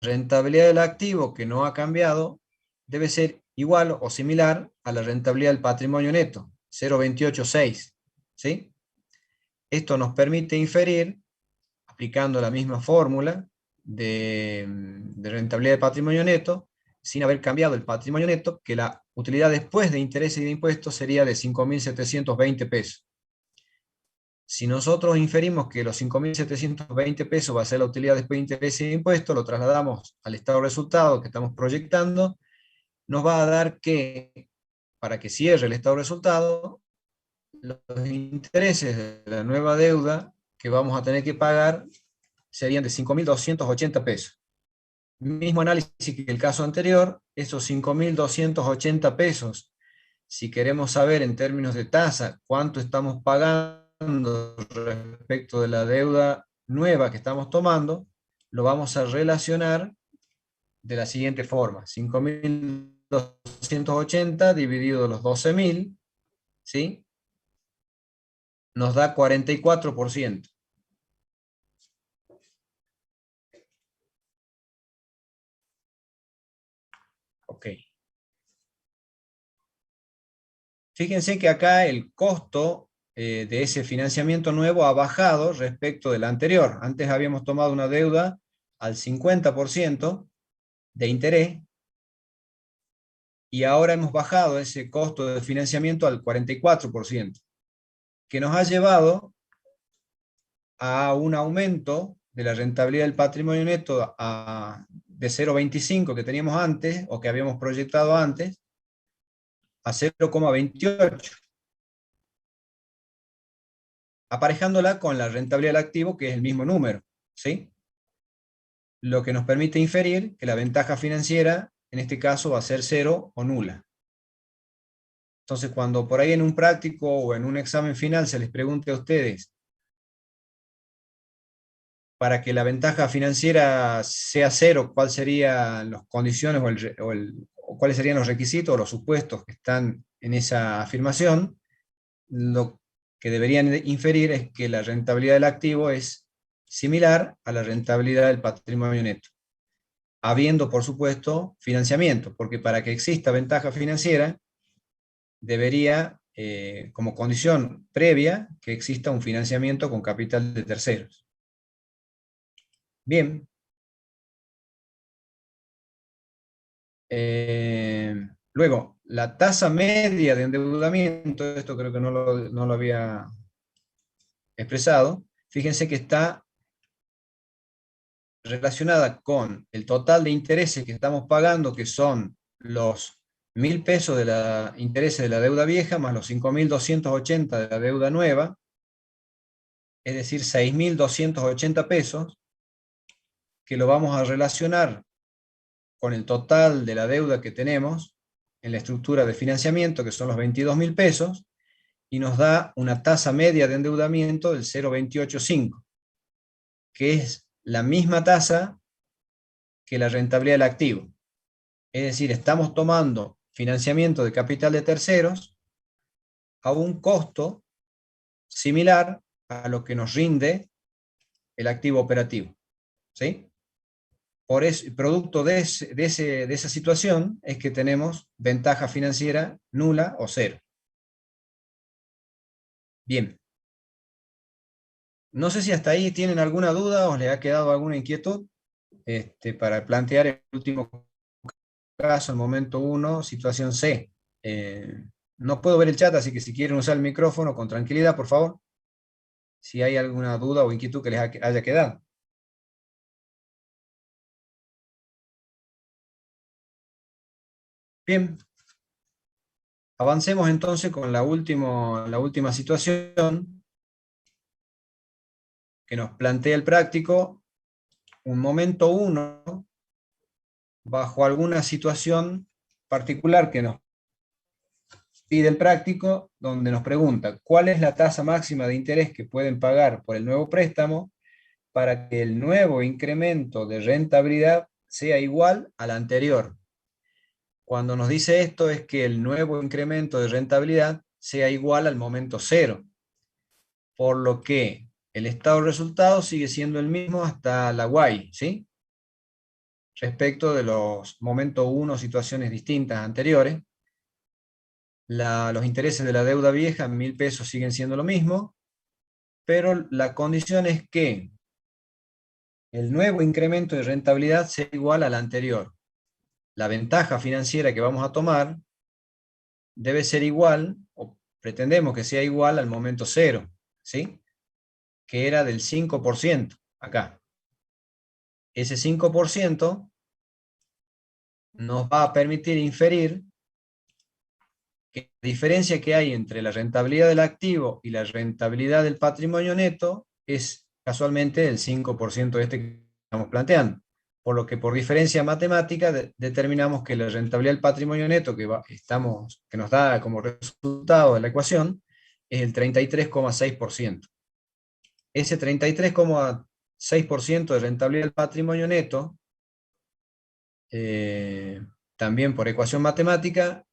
rentabilidad del activo, que no ha cambiado, debe ser igual o similar a la rentabilidad del patrimonio neto, 0,286, ¿sí? Esto nos permite inferir, aplicando la misma fórmula de rentabilidad del patrimonio neto, sin haber cambiado el patrimonio neto, que la utilidad después de intereses y de impuestos sería de 5.720 pesos. Si nosotros inferimos que los 5.720 pesos va a ser la utilidad después de intereses y de impuestos, lo trasladamos al estado de resultado que estamos proyectando, nos va a dar que, para que cierre el estado de resultado, los intereses de la nueva deuda que vamos a tener que pagar serían de 5.280 pesos. Mismo análisis que el caso anterior, esos 5.280 pesos, si queremos saber en términos de tasa cuánto estamos pagando respecto de la deuda nueva que estamos tomando, lo vamos a relacionar de la siguiente forma: 5.280 dividido los 12.000 ¿sí? Nos da 44%. Ok. Fíjense que acá el costo de ese financiamiento nuevo ha bajado respecto del anterior. Antes habíamos tomado una deuda al 50% de interés y ahora hemos bajado ese costo de financiamiento al 44%, que nos ha llevado a un aumento de la rentabilidad del patrimonio neto de 0,25 que teníamos antes, o que habíamos proyectado antes, a 0,28, aparejándola con la rentabilidad del activo, que es el mismo número, ¿sí? Lo que nos permite inferir que la ventaja financiera, en este caso, va a ser cero o nula. Entonces, cuando por ahí en un práctico o en un examen final se les pregunte a ustedes, para que la ventaja financiera sea cero, ¿cuáles serían las condiciones o cuáles serían los requisitos o los supuestos que están en esa afirmación? Lo que deberían inferir es que la rentabilidad del activo es similar a la rentabilidad del patrimonio neto, habiendo, por supuesto, financiamiento, porque para que exista ventaja financiera, debería, como condición previa, que exista un financiamiento con capital de terceros. Bien. Luego, la tasa media de endeudamiento, esto creo que no lo había expresado, fíjense que está relacionada con el total de intereses que estamos pagando, que son los 1.000 pesos de la intereses de la deuda vieja, más los 5.280 de la deuda nueva, es decir, 6.280 pesos, que lo vamos a relacionar con el total de la deuda que tenemos en la estructura de financiamiento, que son los 22.000 pesos, y nos da una tasa media de endeudamiento del 0,285, que es la misma tasa que la rentabilidad del activo. Es decir, estamos tomando financiamiento de capital de terceros a un costo similar a lo que nos rinde el activo operativo, ¿sí? Por eso, producto de esa situación es que tenemos ventaja financiera nula o cero. Bien. No sé si hasta ahí tienen alguna duda o les ha quedado alguna inquietud para plantear el último caso, el momento 1, situación C. No puedo ver el chat, así que si quieren usar el micrófono con tranquilidad, por favor. Si hay alguna duda o inquietud que les haya quedado. Bien. Avancemos entonces con la última situación que nos plantea el práctico. Un momento 1, bajo alguna situación particular que nos pide el práctico, donde nos pregunta cuál es la tasa máxima de interés que pueden pagar por el nuevo préstamo para que el nuevo incremento de rentabilidad sea igual al anterior. Cuando nos dice esto es que el nuevo incremento de rentabilidad sea igual al momento 0, por lo que el estado de resultados sigue siendo el mismo hasta la Y, ¿sí? Respecto de los momentos 1, situaciones distintas anteriores. Los intereses de la deuda vieja, 1.000 pesos, siguen siendo lo mismo, pero la condición es que el nuevo incremento de rentabilidad sea igual al anterior. La ventaja financiera que vamos a tomar debe ser igual, o pretendemos que sea igual al momento 0, ¿sí? Que era del 5%, acá. Ese 5% nos va a permitir inferir que la diferencia que hay entre la rentabilidad del activo y la rentabilidad del patrimonio neto es casualmente el 5% que estamos planteando. Por lo que por diferencia matemática determinamos que la rentabilidad del patrimonio neto que nos da como resultado de la ecuación es el 33,6%. Ese 33,6% de rentabilidad del patrimonio neto, también por ecuación matemática,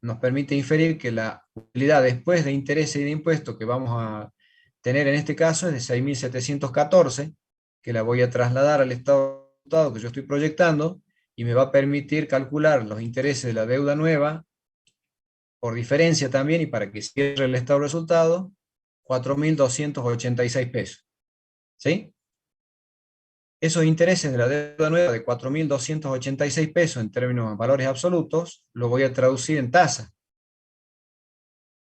nos permite inferir que la utilidad después de intereses y de impuestos que vamos a tener en este caso es de 6.714, que la voy a trasladar al estado que yo estoy proyectando, y me va a permitir calcular los intereses de la deuda nueva, por diferencia también, y para que cierre el estado de resultado, 4.286 pesos. ¿Sí? Esos intereses de la deuda nueva de 4.286 pesos en términos de valores absolutos, lo voy a traducir en tasa.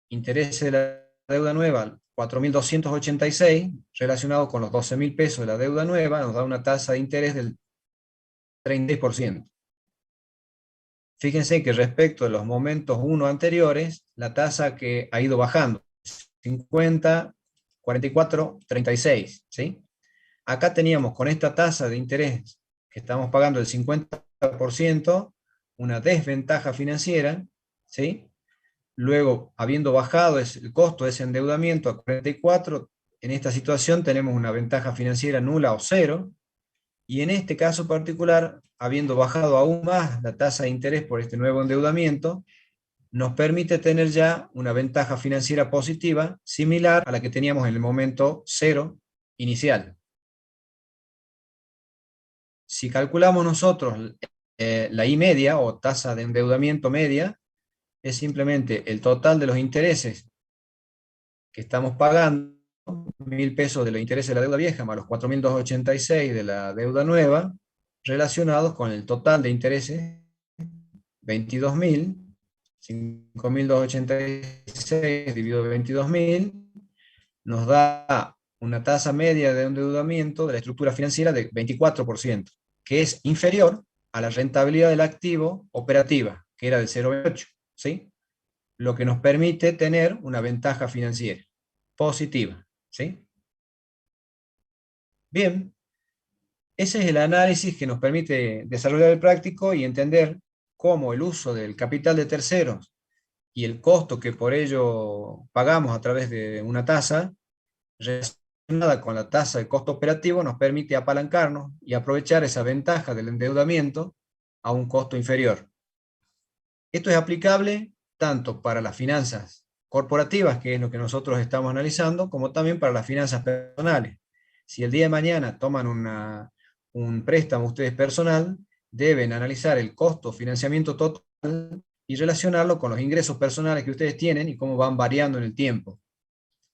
Intereses de la deuda nueva, 4.286, relacionado con los 12.000 pesos de la deuda nueva, nos da una tasa de interés del 36%. Fíjense que respecto de los momentos 1 anteriores, la tasa que ha ido bajando, 50, 44, 36, ¿sí? Acá teníamos con esta tasa de interés que estamos pagando el 50%, una desventaja financiera, ¿sí? Luego, habiendo bajado el costo de ese endeudamiento a 44, en esta situación tenemos una ventaja financiera nula o cero, y en este caso particular, habiendo bajado aún más la tasa de interés por este nuevo endeudamiento, nos permite tener ya una ventaja financiera positiva similar a la que teníamos en el momento cero inicial. Si calculamos nosotros la I media o tasa de endeudamiento media, es simplemente el total de los intereses que estamos pagando, 1.000 pesos de los intereses de la deuda vieja más los 4.286 de la deuda nueva, relacionados con el total de intereses, 22.000, 5.286 dividido 22.000, nos da una tasa media de endeudamiento de la estructura financiera de 24%, que es inferior a la rentabilidad del activo operativa, que era del 0,8, ¿sí? Lo que nos permite tener una ventaja financiera positiva, ¿sí? Bien, ese es el análisis que nos permite desarrollar el práctico y entender cómo el uso del capital de terceros y el costo que por ello pagamos a través de una tasa relacionada con la tasa de costo operativo nos permite apalancarnos y aprovechar esa ventaja del endeudamiento a un costo inferior. Esto es aplicable tanto para las finanzas corporativas, que es lo que nosotros estamos analizando, como también para las finanzas personales. Si el día de mañana toman un préstamo ustedes personal, deben analizar el costo financiamiento total y relacionarlo con los ingresos personales que ustedes tienen y cómo van variando en el tiempo.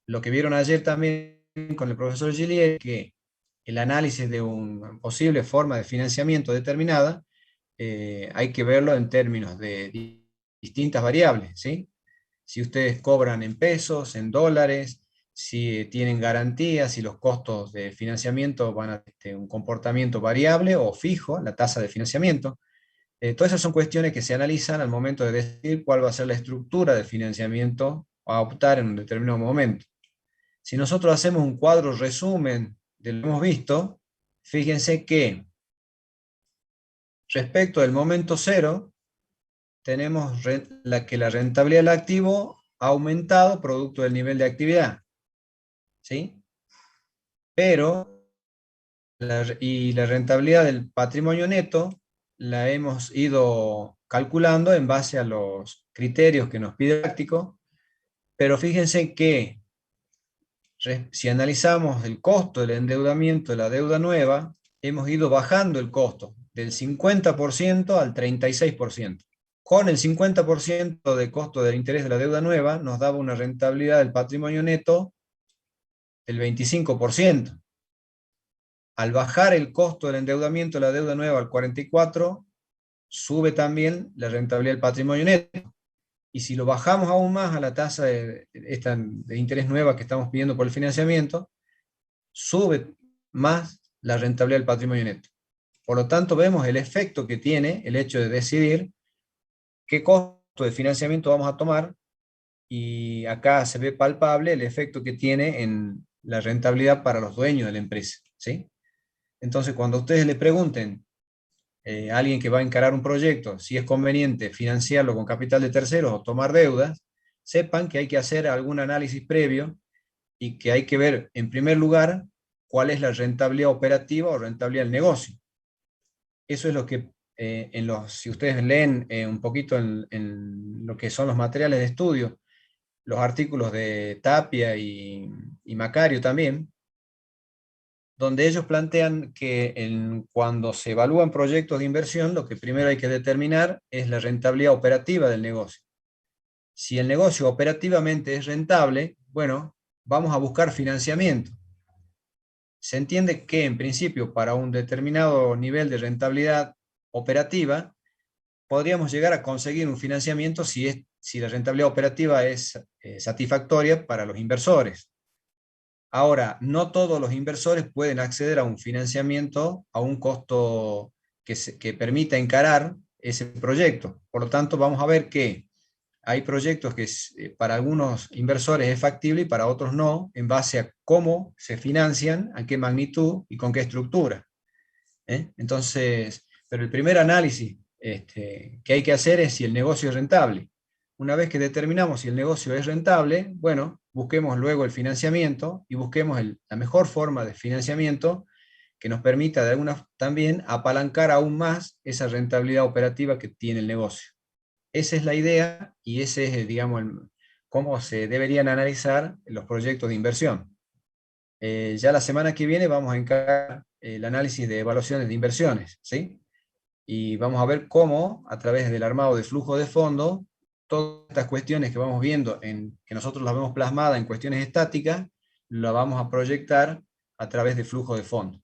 Lo que vieron ayer también con el profesor Gillier, que el análisis de una posible forma de financiamiento determinada, hay que verlo en términos de distintas variables, ¿sí? Si ustedes cobran en pesos, en dólares, si tienen garantías, si los costos de financiamiento van a un comportamiento variable o fijo, la tasa de financiamiento. Todas esas son cuestiones que se analizan al momento de decidir cuál va a ser la estructura de financiamiento a optar en un determinado momento. Si nosotros hacemos un cuadro resumen de lo que hemos visto, fíjense que respecto del momento cero, tenemos que la rentabilidad del activo ha aumentado producto del nivel de actividad, ¿sí? Pero, la rentabilidad del patrimonio neto la hemos ido calculando en base a los criterios que nos pide el práctico, pero fíjense que si analizamos el costo del endeudamiento de la deuda nueva, hemos ido bajando el costo del 50% al 36%. Con el 50% de costo del interés de la deuda nueva, nos daba una rentabilidad del patrimonio neto del 25%. Al bajar el costo del endeudamiento de la deuda nueva al 44%, sube también la rentabilidad del patrimonio neto. Y si lo bajamos aún más a la tasa de interés nueva que estamos pidiendo por el financiamiento, sube más la rentabilidad del patrimonio neto. Por lo tanto, vemos el efecto que tiene el hecho de decidir qué costo de financiamiento vamos a tomar, y acá se ve palpable el efecto que tiene en la rentabilidad para los dueños de la empresa, ¿sí? Entonces, cuando ustedes le pregunten a alguien que va a encarar un proyecto si es conveniente financiarlo con capital de terceros o tomar deudas, sepan que hay que hacer algún análisis previo y que hay que ver, en primer lugar, cuál es la rentabilidad operativa o rentabilidad del negocio. Eso es lo que si ustedes leen un poquito en lo que son los materiales de estudio, los artículos de Tapia y Macario también, donde ellos plantean que cuando se evalúan proyectos de inversión, lo que primero hay que determinar es la rentabilidad operativa del negocio. Si el negocio operativamente es rentable, bueno, vamos a buscar financiamiento. Se entiende que en principio para un determinado nivel de rentabilidad operativa, podríamos llegar a conseguir un financiamiento si la rentabilidad operativa es satisfactoria para los inversores. Ahora, no todos los inversores pueden acceder a un financiamiento a un costo que permita encarar ese proyecto. Por lo tanto, vamos a ver que hay proyectos que para algunos inversores es factible y para otros no, en base a cómo se financian, a qué magnitud y con qué estructura. Entonces, pero el primer análisis que hay que hacer es si el negocio es rentable. Una vez que determinamos si el negocio es rentable, bueno, busquemos luego el financiamiento y busquemos la mejor forma de financiamiento que nos permita de alguna también apalancar aún más esa rentabilidad operativa que tiene el negocio. Esa es la idea y ese es, digamos, cómo se deberían analizar los proyectos de inversión. Ya la semana que viene vamos a encargar el análisis de evaluaciones de inversiones, ¿sí? Y vamos a ver cómo, a través del armado de flujo de fondo, todas estas cuestiones que vamos viendo, que nosotros las vemos plasmadas en cuestiones estáticas, las vamos a proyectar a través de flujo de fondo.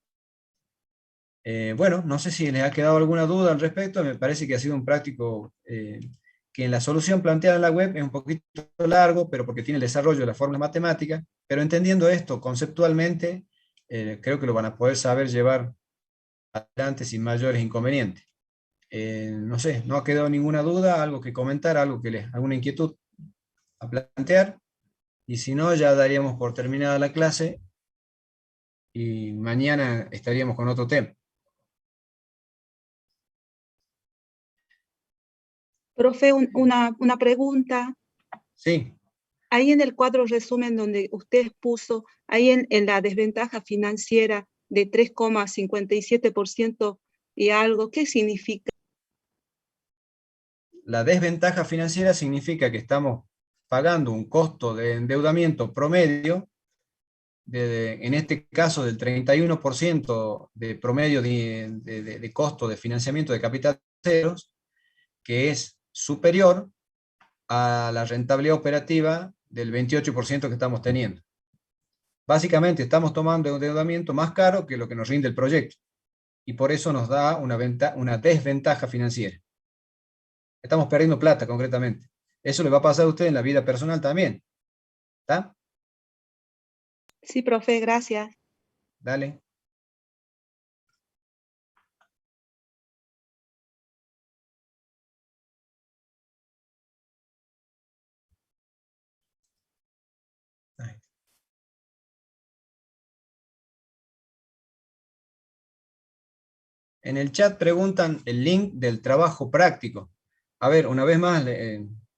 Bueno, no sé si les ha quedado alguna duda al respecto, me parece que ha sido un práctico que en la solución planteada en la web es un poquito largo, pero porque tiene el desarrollo de la fórmula matemática, pero entendiendo esto conceptualmente, creo que lo van a poder saber llevar adelante sin mayores inconvenientes. No sé, no ha quedado ninguna duda, algo que comentar, alguna inquietud a plantear, y si no, ya daríamos por terminada la clase y mañana estaríamos con otro tema. Profe, una pregunta. Sí. Ahí en el cuadro resumen donde usted puso, ahí en la desventaja financiera de 3,57% y algo, ¿qué significa? La desventaja financiera significa que estamos pagando un costo de endeudamiento promedio, en este caso del 31% de promedio de costo de financiamiento de capital terceros, que es superior a la rentabilidad operativa del 28% que estamos teniendo. Básicamente estamos tomando un endeudamiento más caro que lo que nos rinde el proyecto, y por eso nos da una desventaja financiera. Estamos perdiendo plata concretamente. Eso le va a pasar a usted en la vida personal también. ¿Está? Sí, profe, gracias. Dale. En el chat preguntan el link del trabajo práctico. A ver, una vez más,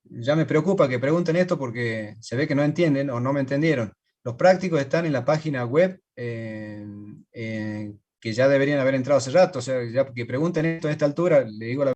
ya me preocupa que pregunten esto porque se ve que no entienden o no me entendieron. Los prácticos están en la página web que ya deberían haber entrado hace rato. O sea, ya que pregunten esto a esta altura, le digo la